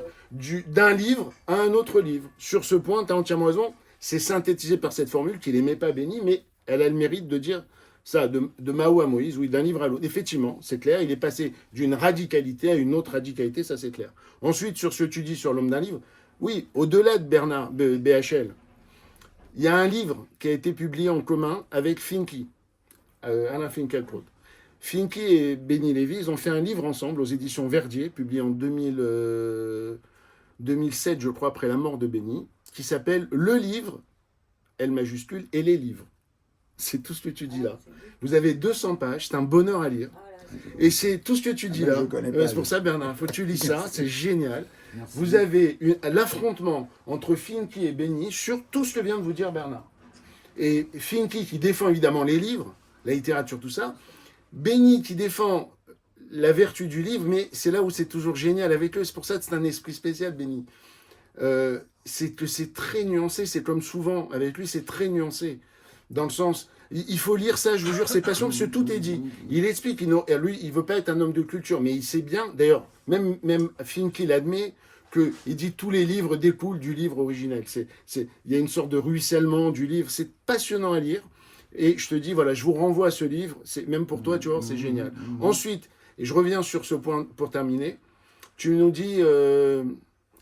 d'un livre à un autre livre. Sur ce point, tu as entièrement raison. C'est synthétisé par cette formule qu'il n'aimait pas Béni, mais elle a le mérite de dire ça, de Mao à Moïse, oui, d'un livre à l'autre. Effectivement, c'est clair, il est passé d'une radicalité à une autre radicalité, ça c'est clair. Ensuite, sur ce que tu dis sur l'homme d'un livre, oui, au-delà de BHL, il y a un livre qui a été publié en commun avec Finky, Alain Finkielkraut. Finky et Béni Lévy, ils ont fait un livre ensemble aux éditions Verdier, publié en 2007, je crois, après la mort de Béni, qui s'appelle Le livre, L majuscule, et les livres. C'est tout ce que tu dis là. Vous avez 200 pages, c'est un bonheur à lire. Et c'est tout ce que tu dis là. C'est pour ça, Bernard, il faut que tu lis ça, c'est génial. Merci. Vous avez l'affrontement entre Finky et Béni sur tout ce que vient de vous dire Bernard. Et Finky qui défend évidemment les livres, la littérature, tout ça. Béni qui défend la vertu du livre, mais c'est là où c'est toujours génial avec eux. C'est pour ça que c'est un esprit spécial, Béni. C'est que c'est très nuancé, c'est comme souvent avec lui, c'est très nuancé. Dans le sens, il faut lire ça, je vous jure, c'est passion, parce que tout est dit. Il explique, lui, il ne veut pas être un homme de culture, mais il sait bien, d'ailleurs, même Finky l'admet, qu'il dit tous les livres découlent du livre originel. Il y a une sorte de ruissellement du livre, c'est passionnant à lire. Et je te dis, voilà, je vous renvoie à ce livre, même pour toi, tu vois, c'est génial. Ensuite, et je reviens sur ce point pour terminer, tu nous dis,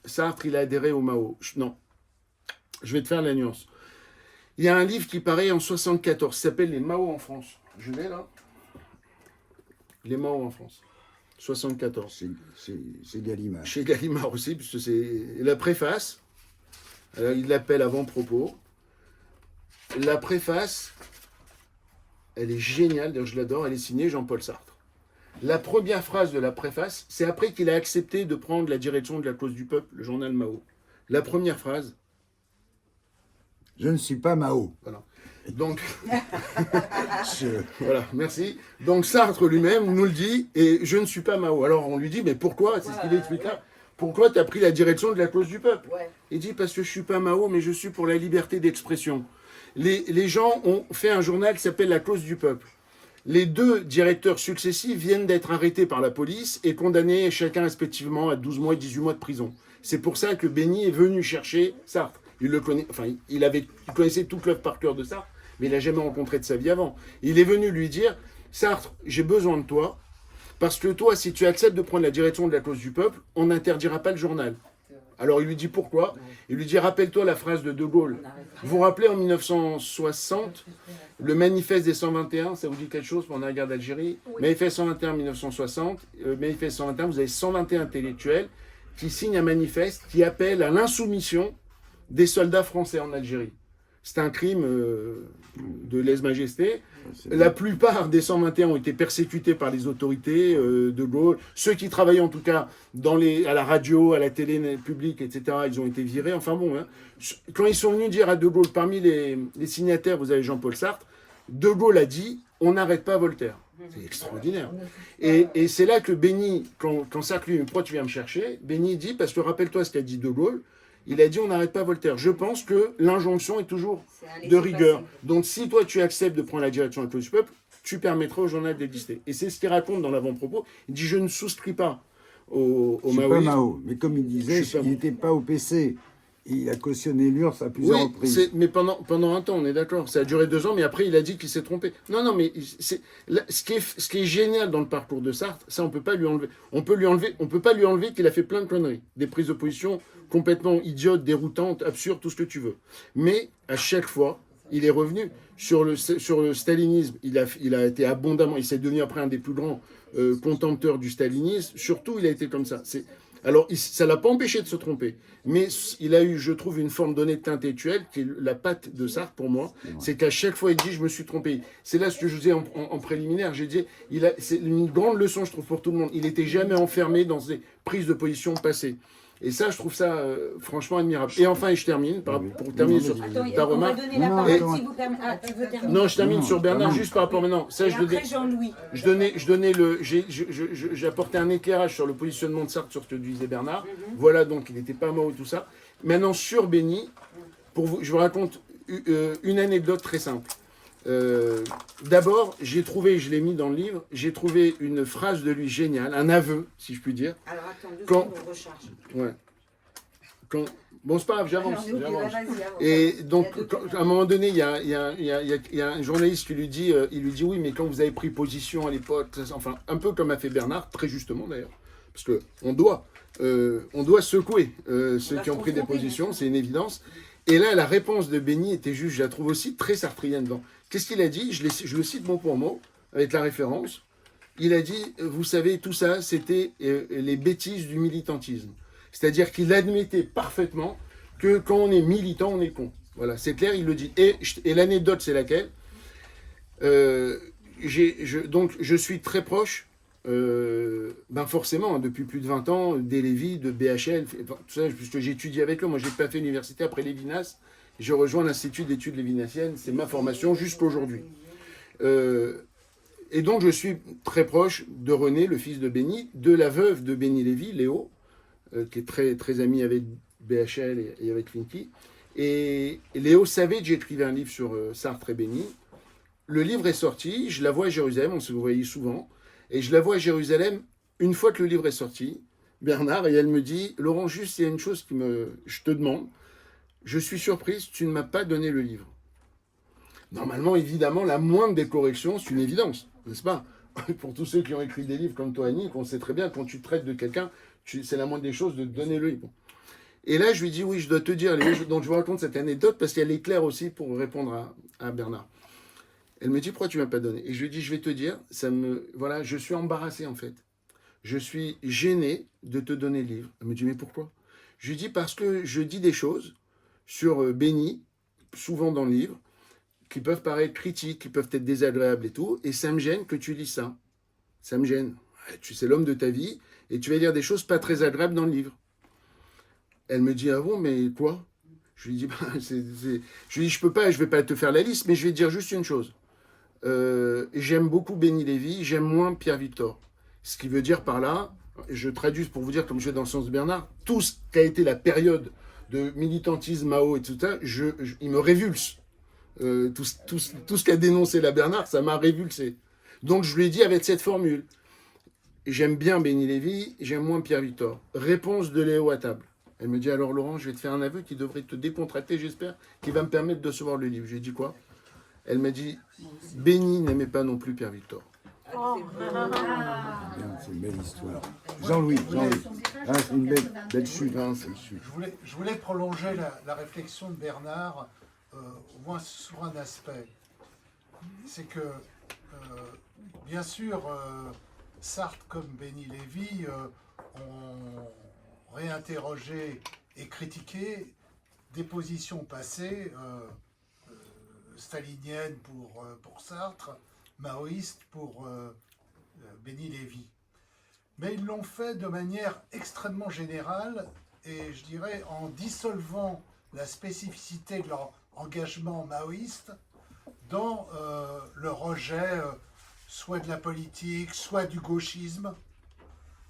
Sartre, il a adhéré au Mao. Non, je vais te faire la nuance. Il y a un livre qui paraît en 74, qui s'appelle Les Mao en France. Je l'ai là. Les Mao en France. 74. C'est Gallimard. Chez Gallimard aussi, puisque c'est la préface. Alors, il l'appelle avant-propos. La préface, elle est géniale, d'ailleurs je l'adore, elle est signée Jean-Paul Sartre. La première phrase de la préface, c'est après qu'il a accepté de prendre la direction de la cause du peuple, le journal Mao. La première phrase. Je ne suis pas Mao. Voilà. Donc, voilà, merci. Donc Sartre lui-même nous le dit, et je ne suis pas Mao. Alors on lui dit, mais pourquoi? C'est ce qu'il explique là. Pourquoi tu as pris la direction de la cause du peuple? Il dit, parce que je ne suis pas Mao, mais je suis pour la liberté d'expression. Les gens ont fait un journal qui s'appelle La Cause du Peuple. Les deux directeurs successifs viennent d'être arrêtés par la police et condamnés chacun respectivement à 12 mois et 18 mois de prison. C'est pour ça que Béni est venu chercher Sartre. Il connaissait toute l'œuvre par cœur de Sartre, mais il n'a jamais rencontré de sa vie avant. Il est venu lui dire, Sartre, j'ai besoin de toi, parce que toi, si tu acceptes de prendre la direction de la cause du peuple, on n'interdira pas le journal. Alors il lui dit pourquoi? Il lui dit, rappelle-toi la phrase de De Gaulle. Vous vous rappelez en 1960, le manifeste des 121, ça vous dit quelque chose pendant la guerre d'Algérie? Manifeste 121 1960, manifeste 121, vous avez 121 intellectuels qui signent un manifeste qui appelle à l'insoumission des soldats français en Algérie. C'est un crime de lèse-majesté. La plupart des 121 ont été persécutés par les autorités de Gaulle. Ceux qui travaillaient en tout cas à la radio, à la télé publique, etc., ils ont été virés. Enfin bon, hein. Quand ils sont venus dire à De Gaulle, parmi les signataires, vous avez Jean-Paul Sartre, De Gaulle a dit « on n'arrête pas Voltaire ». C'est extraordinaire. Et c'est là que Béni, quand Sartre lui dit « pourquoi tu viens me chercher ?» Béni dit « parce que rappelle-toi ce qu'a dit De Gaulle, il a dit on n'arrête pas Voltaire. Je pense que l'injonction est toujours de rigueur. Donc si toi tu acceptes de prendre la direction de la cause du peuple, tu permettras au journal d'exister. Et c'est ce qu'il raconte dans l'avant-propos. Il dit je ne souscris pas au Maoïsme. Je suis pas Mao, mais comme il disait, il n'était pas au PC. Il a cautionné l'URSS à plusieurs reprises. Mais pendant un temps, on est d'accord. Ça a duré 2 ans, mais après, il a dit qu'il s'est trompé. Non, mais ce qui est génial dans le parcours de Sartre, ça, on peut pas lui enlever. On peut pas lui enlever qu'il a fait plein de conneries. Des prises de position complètement idiotes, déroutantes, absurdes, tout ce que tu veux. Mais, à chaque fois, il est revenu sur le stalinisme. Il a été abondamment... Il s'est devenu après un des plus grands contempteurs du stalinisme. Surtout, il a été comme ça. Alors, ça ne l'a pas empêché de se tromper, mais il a eu, je trouve, une forme d'honnêteté intellectuelle qui est la patte de Sartre pour moi. C'est qu'à chaque fois, il dit « je me suis trompé ». C'est là ce que je vous disais en préliminaire. J'ai dit, c'est une grande leçon, je trouve, pour tout le monde. Il n'était jamais enfermé dans des prises de position passées. Et ça, je trouve ça franchement admirable. Et enfin, et je termine, pour terminer sur ta remarque. On va donner la parole, si vous permettez. Ah, tu veux terminer? Non, je termine sur Bernard, juste par rapport maintenant. Ça, après Jean-Louis. J'apportais un éclairage sur le positionnement de Sartre sur ce que disait Bernard. Voilà, donc il n'était pas mort et tout ça. Maintenant, sur Béni, je vous raconte une anecdote très simple. D'abord, j'ai trouvé, je l'ai mis dans le livre, j'ai trouvé une phrase de lui géniale, un aveu, si je puis dire. Alors attends, 2 secondes, on recharge. Ouais. Bon, c'est pas grave, j'avance. Et donc, à un moment donné, il y a un journaliste qui lui dit, oui, mais quand vous avez pris position à l'époque, enfin, un peu comme a fait Bernard, très justement d'ailleurs, parce que on doit secouer ceux qui ont pris des positions, c'est une évidence. Et là, la réponse de Béni était juste, je la trouve aussi très sartrienne dedans. Qu'est-ce qu'il a dit? Je le cite mot pour mot, avec la référence. Il a dit, vous savez, tout ça, c'était les bêtises du militantisme. C'est-à-dire qu'il admettait parfaitement que quand on est militant, on est con. Voilà, c'est clair, il le dit. Et l'anecdote, c'est laquelle? Donc, je suis très proche, forcément, depuis plus de 20 ans, des Lévy, de BHL, tout ça, puisque j'étudie avec eux. Moi, je n'ai pas fait l'université après Lévinas. Je rejoins l'Institut d'études lévinassiennes. C'est ma formation jusqu'à aujourd'hui. Et donc, je suis très proche de René, le fils de Béni, de la veuve de Béni Lévy, Léo, qui est très, très ami avec BHL et avec Finky. Et Léo savait que j'écrivais un livre sur Sartre et Béni. Le livre est sorti, je la vois à Jérusalem, on se voyait souvent, et je la vois à Jérusalem une fois que le livre est sorti, Bernard, et elle me dit, Laurent, juste, il y a une chose je te demande, je suis surprise, tu ne m'as pas donné le livre. Normalement, évidemment, la moindre des corrections, c'est une évidence, n'est-ce pas? Pour tous ceux qui ont écrit des livres comme toi, Annie, on sait très bien, quand tu traites de quelqu'un, c'est la moindre des choses de te donner le livre. Et là, je lui dis, oui, je dois te dire, donc je vous raconte cette anecdote parce qu'elle est claire aussi pour répondre à Bernard. Elle me dit, pourquoi tu ne m'as pas donné? Et je lui dis, je vais te dire, voilà, je suis embarrassé en fait. Je suis gêné de te donner le livre. Elle me dit, mais pourquoi? Je lui dis, parce que je dis des choses sur Béni, souvent dans le livre, qui peuvent paraître critiques, qui peuvent être désagréables et tout, et ça me gêne que tu lis ça. Ça me gêne. Tu sais l'homme de ta vie, et tu vas dire des choses pas très agréables dans le livre. Elle me dit, ah bon, mais quoi? Je lui dis, je lui dis, je vais pas te faire la liste, mais je vais te dire juste une chose. J'aime beaucoup Béni Lévy, j'aime moins Pierre Victor. Ce qui veut dire par là, je traduis pour vous dire, comme je vais dans le sens de Bernard, tout ce qui a été la période de militantisme Mao et tout ça, il me révulse. Tout ce qu'a dénoncé la Bernard, ça m'a révulsé. Donc je lui ai dit avec cette formule, j'aime bien Béni Lévy, j'aime moins Pierre Victor. Réponse de Léo à table. Elle me dit, alors Laurent, je vais te faire un aveu qui devrait te décontracter, j'espère, qui va me permettre de recevoir le livre. J'ai dit quoi? Elle m'a dit, Béni n'aimait pas non plus Pierre Victor. C'est une belle histoire. Jean-Louis. Ah, c'est une belle chute. Hein, Je voulais prolonger la réflexion de Bernard, au moins sur un aspect. C'est que, bien sûr, Sartre comme Béni Lévy ont réinterrogé et critiqué des positions passées, staliniennes pour Sartre, maoïstes pour Béni Lévy. Mais ils l'ont fait de manière extrêmement générale et je dirais en dissolvant la spécificité de leur engagement maoïste dans le rejet soit de la politique, soit du gauchisme,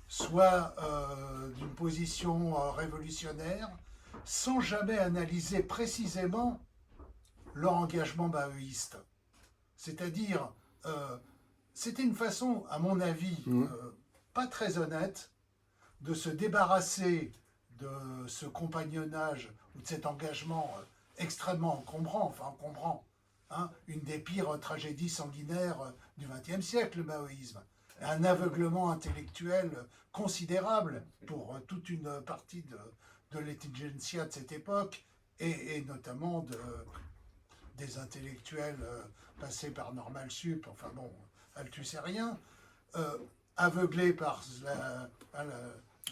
soit d'une position révolutionnaire, sans jamais analyser précisément leur engagement maoïste. C'est-à-dire, c'était une façon, à mon avis, pas très honnête, de se débarrasser de ce compagnonnage ou de cet engagement extrêmement encombrant, hein, une des pires tragédies sanguinaires du XXe siècle, le maoïsme. Un aveuglement intellectuel considérable pour toute une partie de l'intelligentsia de cette époque, et notamment des intellectuels passés par Normal Sup, enfin bon, Althus et rien, aveuglés par la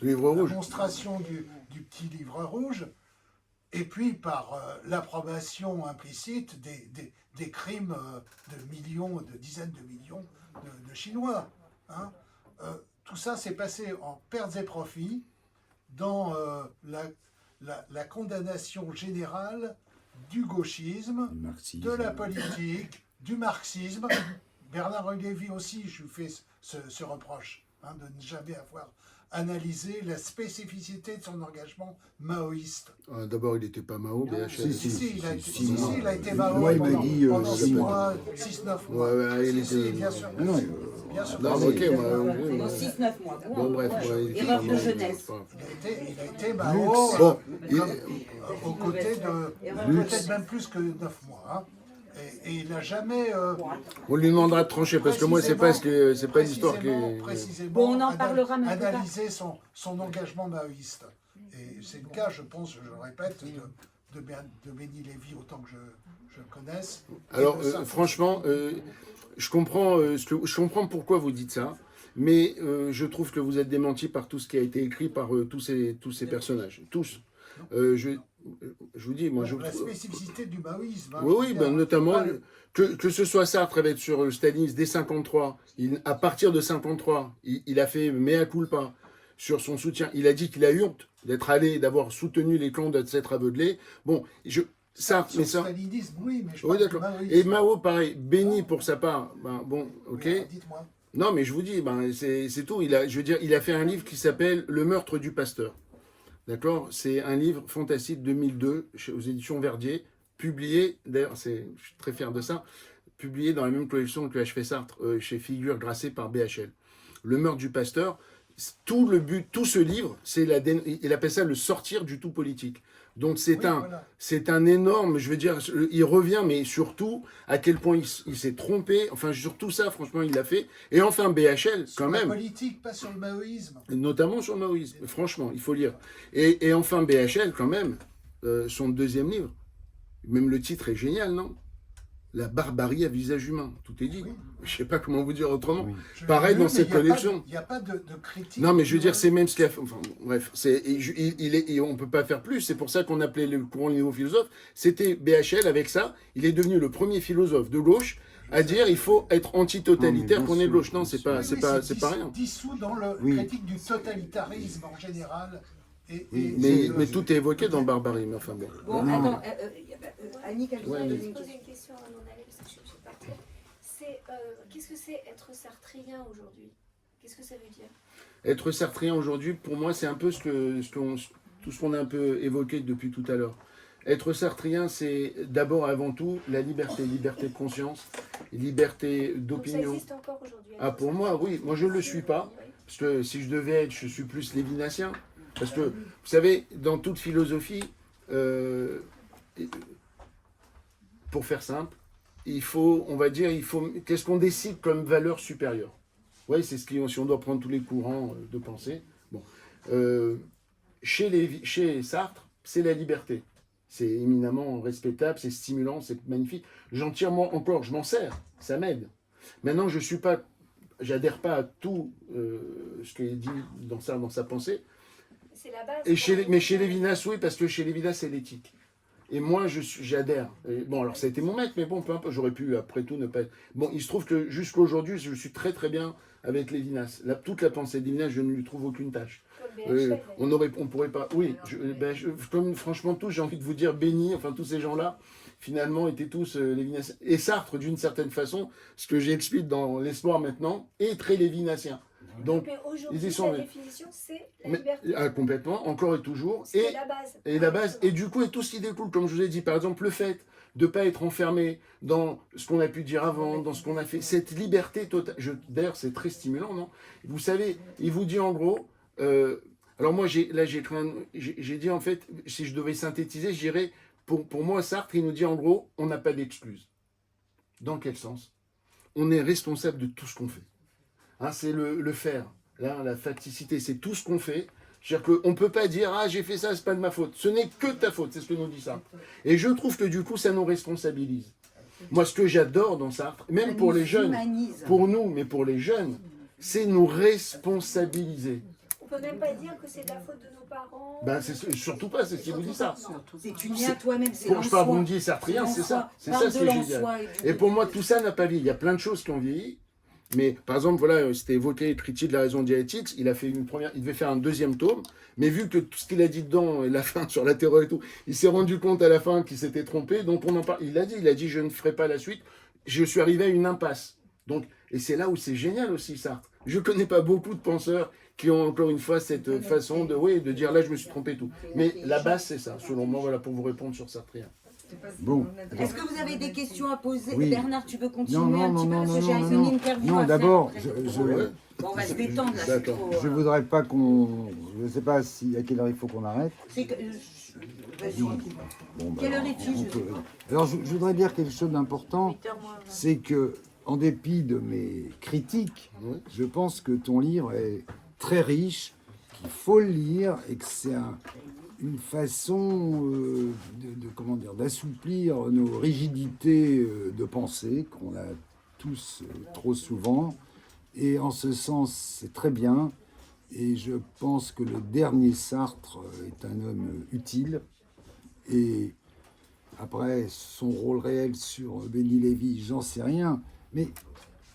démonstration du petit livre rouge, et puis par l'approbation implicite des crimes de millions, de dizaines de millions de Chinois. Hein. Tout ça s'est passé en pertes et profits dans la condamnation générale du gauchisme, de la politique, du marxisme. Bernard Lévy aussi, je lui fais ce reproche, hein, de ne jamais avoir analysé la spécificité de son engagement maoïste. D'abord, il n'était pas Mao, BHL. Si, il a été Mao moi, il m'a dit pendant 6 mois, 6-9 mois. Ouais, il était... bien sûr. Bien sûr. Non, ok, moi... 6-9 mois. Bon, bref. Erreur de jeunesse. Il a été Mao aux côtés de... Lux. Peut-être même plus que 9 mois. Hein. Et il n'a jamais... On lui demandera de trancher, parce que moi, c'est pas l'histoire qui est... Précisément, Bon, on en parlera même plus tard. analyser son engagement maoïste. Et c'est le cas, je pense, je le répète, de Béni Lévy, autant que je le connaisse. Alors, franchement, je comprends pourquoi vous dites ça, mais je trouve que vous êtes démenti par tout ce qui a été écrit par tous ces personnages. Tous. Je vous dis, moi, je... La spécificité du maoïsme. Hein, Oui, ben, notamment, que ce soit Sartre avec sur le stalinisme dès 53, à partir de 53, il a fait mea culpa sur son soutien. Il a dit qu'il a eu honte d'être allé, d'avoir soutenu les clans, de s'être aveuglé. Bon, Sartre, mais ça... stalinisme, oui, mais je Oui, parle d'accord. du maoïsme. Et Mao, pareil, Béni pour sa part, ben, bon, ok. Oui, dites-moi. Non, mais je vous dis, ben, c'est tout. Il a fait un livre qui s'appelle Le meurtre du pasteur. D'accord? C'est un livre fantastique 2002 aux éditions Verdier, publié, d'ailleurs, je suis très fier de ça, publié dans la même collection que H.F. Sartre, chez Figures, grassé par BHL. Le meurtre du pasteur, tout le but, tout ce livre, il appelle ça le sortir du tout politique. Donc c'est un énorme, je veux dire, il revient, mais surtout à quel point il s'est trompé. Enfin, sur tout ça, franchement, il l'a fait. Et enfin, BHL, sur quand la même. politique, pas sur le maoïsme. Notamment sur le maoïsme. Franchement, il faut lire. Et enfin, BHL, quand même, son deuxième livre. Même le titre est génial, non? La barbarie à visage humain. Tout est dit. Oui. Je sais pas comment vous dire autrement. Oui. Pareil dans cette collection. Il n'y a pas de critique. Non, mais je veux dire, c'est même ce qu'il a fait. Enfin, bref, on ne peut pas faire plus. C'est pour ça qu'on appelait le courant néo-philosophe. C'était BHL avec ça. Il est devenu le premier philosophe de gauche à dire il faut être antitotalitaire qu'on est de gauche. Non, c'est pas rien. Dissous dans le critique du totalitarisme en général. Mais tout est évoqué dans Barbarie. Mais enfin bon. Bon, attends, Annie, Je voudrais juste poser une question à mon avis, parce que je vais partir. Qu'est-ce que c'est être sartrien aujourd'hui? Qu'est-ce que ça veut dire? Être sartrien aujourd'hui, pour moi, c'est un peu tout ce qu'on a un peu évoqué depuis tout à l'heure. Être sartrien, c'est d'abord avant tout la liberté de conscience, liberté d'opinion. Ça existe encore aujourd'hui? Ah, pour moi, oui. Moi, je ne le suis pas. Parce que si je devais être, je suis plus lévinatien. Parce que, vous savez, dans toute philosophie, pour faire simple, il faut, qu'est-ce qu'on décide comme valeur supérieure? Oui, c'est si on doit prendre tous les courants de pensée. Bon. Chez Sartre, c'est la liberté. C'est éminemment respectable, c'est stimulant, c'est magnifique. J'en tire encore, je m'en sers, ça m'aide. Maintenant, j'adhère pas à tout ce qui est dit dans sa pensée. C'est la base. Mais chez Lévinas, oui, parce que chez Lévinas, c'est l'éthique. Et moi, j'adhère. Bon, alors ça a été mon maître, mais bon, peu importe, j'aurais pu, après tout, ne pas... Bon, il se trouve que jusqu'à aujourd'hui, je suis très très bien avec Lévinas. Toute la pensée de Lévinas, je ne lui trouve aucune tâche. On pourrait pas... Oui, comme franchement, tous, j'ai envie de vous dire, béni, enfin tous ces gens-là, finalement, étaient tous Lévinas. Et Sartre, d'une certaine façon, ce que j'explique dans L'Espoir maintenant, est très lévinassien. Donc, mais aujourd'hui, la définition, c'est la liberté. Complètement, encore et toujours. C'est la base. Et la base. Et du coup, et tout ce qui découle, comme je vous ai dit, par exemple, le fait de ne pas être enfermé dans ce qu'on a pu dire avant, dans ce qu'on a fait, cette liberté totale. D'ailleurs, c'est très stimulant, non? Vous savez, il vous dit en gros... alors moi, j'ai dit, en fait, si je devais synthétiser, je dirais, pour moi, Sartre, il nous dit en gros, on n'a pas d'excuse. Dans quel sens? On est responsable de tout ce qu'on fait. Hein, c'est le faire, là, la facticité, c'est tout ce qu'on fait. C'est-à-dire qu'on ne peut pas dire « Ah, j'ai fait ça, c'est pas de ma faute ». Ce n'est que ta faute, c'est ce que nous dit Sartre. Et je trouve que du coup, ça nous responsabilise. Moi, ce que j'adore dans Sartre, même pour les jeunes, pour nous, mais pour les jeunes, c'est nous responsabiliser. On ne peut même pas dire que c'est de la faute de nos parents. Ben, surtout pas, c'est ce qui vous dit ça. C'est tu viens toi-même, c'est je parle, vous me dites sartrien, c'est ça. C'est ça ce que j'ai dit. Et pour moi, tout ça n'a pas vieilli. Il y a plein de choses qui ont vieilli. Mais par exemple, voilà, c'était évoqué critique de la raison dialectique. Il devait faire un deuxième tome, mais vu que tout ce qu'il a dit dedans, la fin sur la terreur et tout, il s'est rendu compte à la fin qu'il s'était trompé. Donc on en parle. Il a dit, je ne ferai pas la suite. Je suis arrivé à une impasse. Donc, et c'est là où c'est génial aussi, Sartre. Je ne connais pas beaucoup de penseurs qui ont encore une fois cette façon de dire là, je me suis trompé et tout. Mais la base, c'est ça. Selon moi, voilà, pour vous répondre sur Sartrien. Bon. Est-ce que vous avez des questions à poser? Oui. Bernard, tu veux continuer Non, un petit peu parce que j'ai une interview non, à d'abord, faire après. Bon, on va se détendre là. c'est trop, je voudrais pas qu'on... Je ne sais pas à quelle heure il faut qu'on arrête. C'est que... Vas-y. Bon, Quelle heure est-il? Alors, je voudrais dire quelque chose d'important, c'est que, en dépit de mes critiques, je pense que ton livre est très riche, qu'il faut le lire et que c'est une façon comment dire, d'assouplir nos rigidités de pensée qu'on a tous trop souvent. Et en ce sens, c'est très bien. Et je pense que le dernier Sartre est un homme utile. Et après, son rôle réel sur Béni Lévy, j'en sais rien. Mais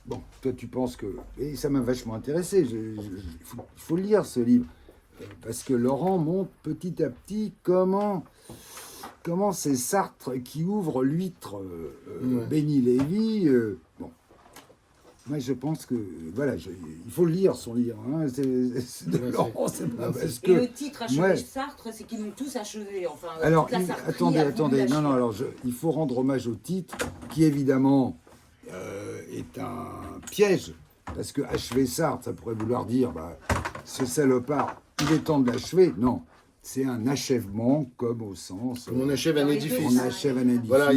bon, toi, tu penses que... Et ça m'a vachement intéressé. Il faut lire ce livre. Parce que Laurent montre petit à petit comment c'est Sartre qui ouvre l'huître Béni Lévy. Bon. Moi, je pense que, voilà, il faut le lire, son livre. Hein. C'est de Laurent, c'est pas parce que... Et le titre Achever Sartre, c'est qu'ils m'ont tous achevé. Enfin, alors, toute la attendez. Non, alors, il faut rendre hommage au titre, qui évidemment est un piège. Parce que achever Sartre, ça pourrait vouloir dire ce salopard, il est temps de l'achever. Non, c'est un achèvement comme au sens... On achève un édifice. On achève un édifice. Voilà,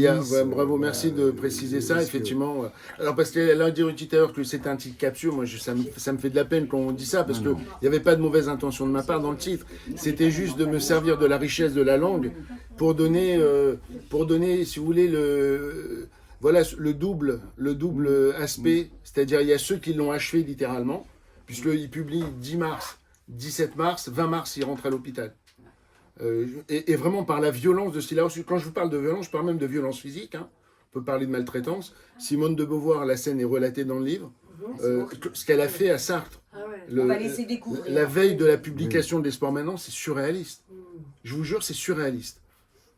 bravo, merci de préciser ça, effectivement. Alors, parce qu'elle a dit tout à l'heure que c'était un titre capsule, moi, ça me fait de la peine quand on dit ça, parce qu'il n'y avait pas de mauvaise intention de ma part dans le titre. C'était juste de me servir de la richesse de la langue pour donner si vous voulez, le double aspect. C'est-à-dire, il y a ceux qui l'ont achevé littéralement, puisqu'il publie 10 mars, 17 mars, 20 mars, il rentre à l'hôpital. Et vraiment par la violence de ce qu'il a reçu. Quand je vous parle de violence, je parle même de violence physique. Hein. On peut parler de maltraitance. Simone de Beauvoir, la scène est relatée dans le livre. Ce qu'elle a fait à Sartre. On va laisser découvrir. La veille de la publication de l'Espoir maintenant, c'est surréaliste. Je vous jure, c'est surréaliste.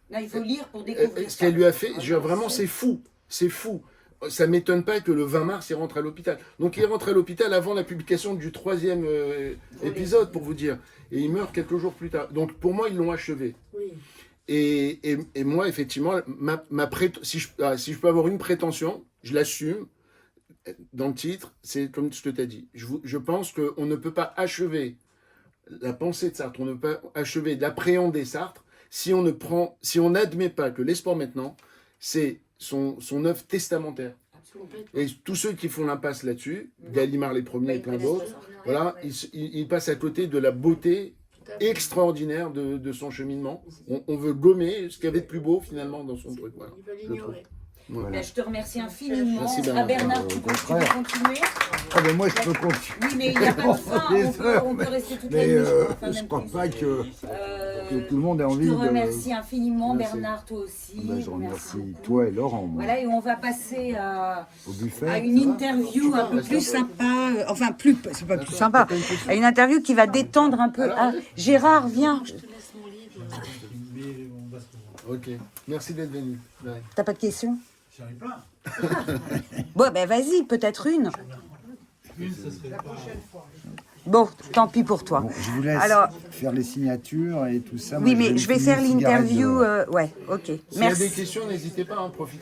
Là, il faut lire pour découvrir. Ce qu'elle lui a fait, vraiment, c'est fou. C'est fou. Ça ne m'étonne pas que le 20 mars, il rentre à l'hôpital. Donc il rentre à l'hôpital avant la publication du 3e épisode, pour vous dire. Et il meurt quelques jours plus tard. Donc pour moi, ils l'ont achevé. Oui. Et moi, effectivement, si je peux avoir une prétention, je l'assume, dans le titre, c'est comme ce que tu as dit. Je pense qu'on ne peut pas achever la pensée de Sartre, on ne peut pas achever d'appréhender Sartre si on n'admet pas que l'Espoir maintenant, c'est son œuvre testamentaire. Et tous ceux qui font l'impasse là-dessus, Gallimard les premiers et plein d'autres, voilà, ils passent à côté de la beauté extraordinaire de son cheminement. On veut gommer ce qu'il y avait de plus beau finalement dans son truc. Voilà, je trouve. Voilà. Ben, je te remercie infiniment. Merci, Bernard, tu peux continuer. Ah ben moi je peux continuer. Oui, mais il n'y a pas de fin, on peut rester toute la nuit. Je ne crois pas que tout le monde ait envie de... de... Je te remercie infiniment, Bernard, toi aussi. Ben, je remercie toi et Laurent. Moi. Voilà, et on va passer au buffet, à une interview un peu plus sympa, enfin plus, c'est pas plus sympa, à une interview qui va détendre un peu. Ah, Gérard, viens. Je te laisse mon livre. Ok, merci d'être venu. Ouais. T'as pas de questions? J'en ai plein. Bon, ben vas-y, peut-être une. Une, ce serait la prochaine fois. Bon, tant pis pour toi. Bon, je vous laisse faire les signatures et tout ça. Oui, moi, mais je vais faire l'interview. Ouais, ok. S'il y a Merci. des questions, n'hésitez pas à en profiter.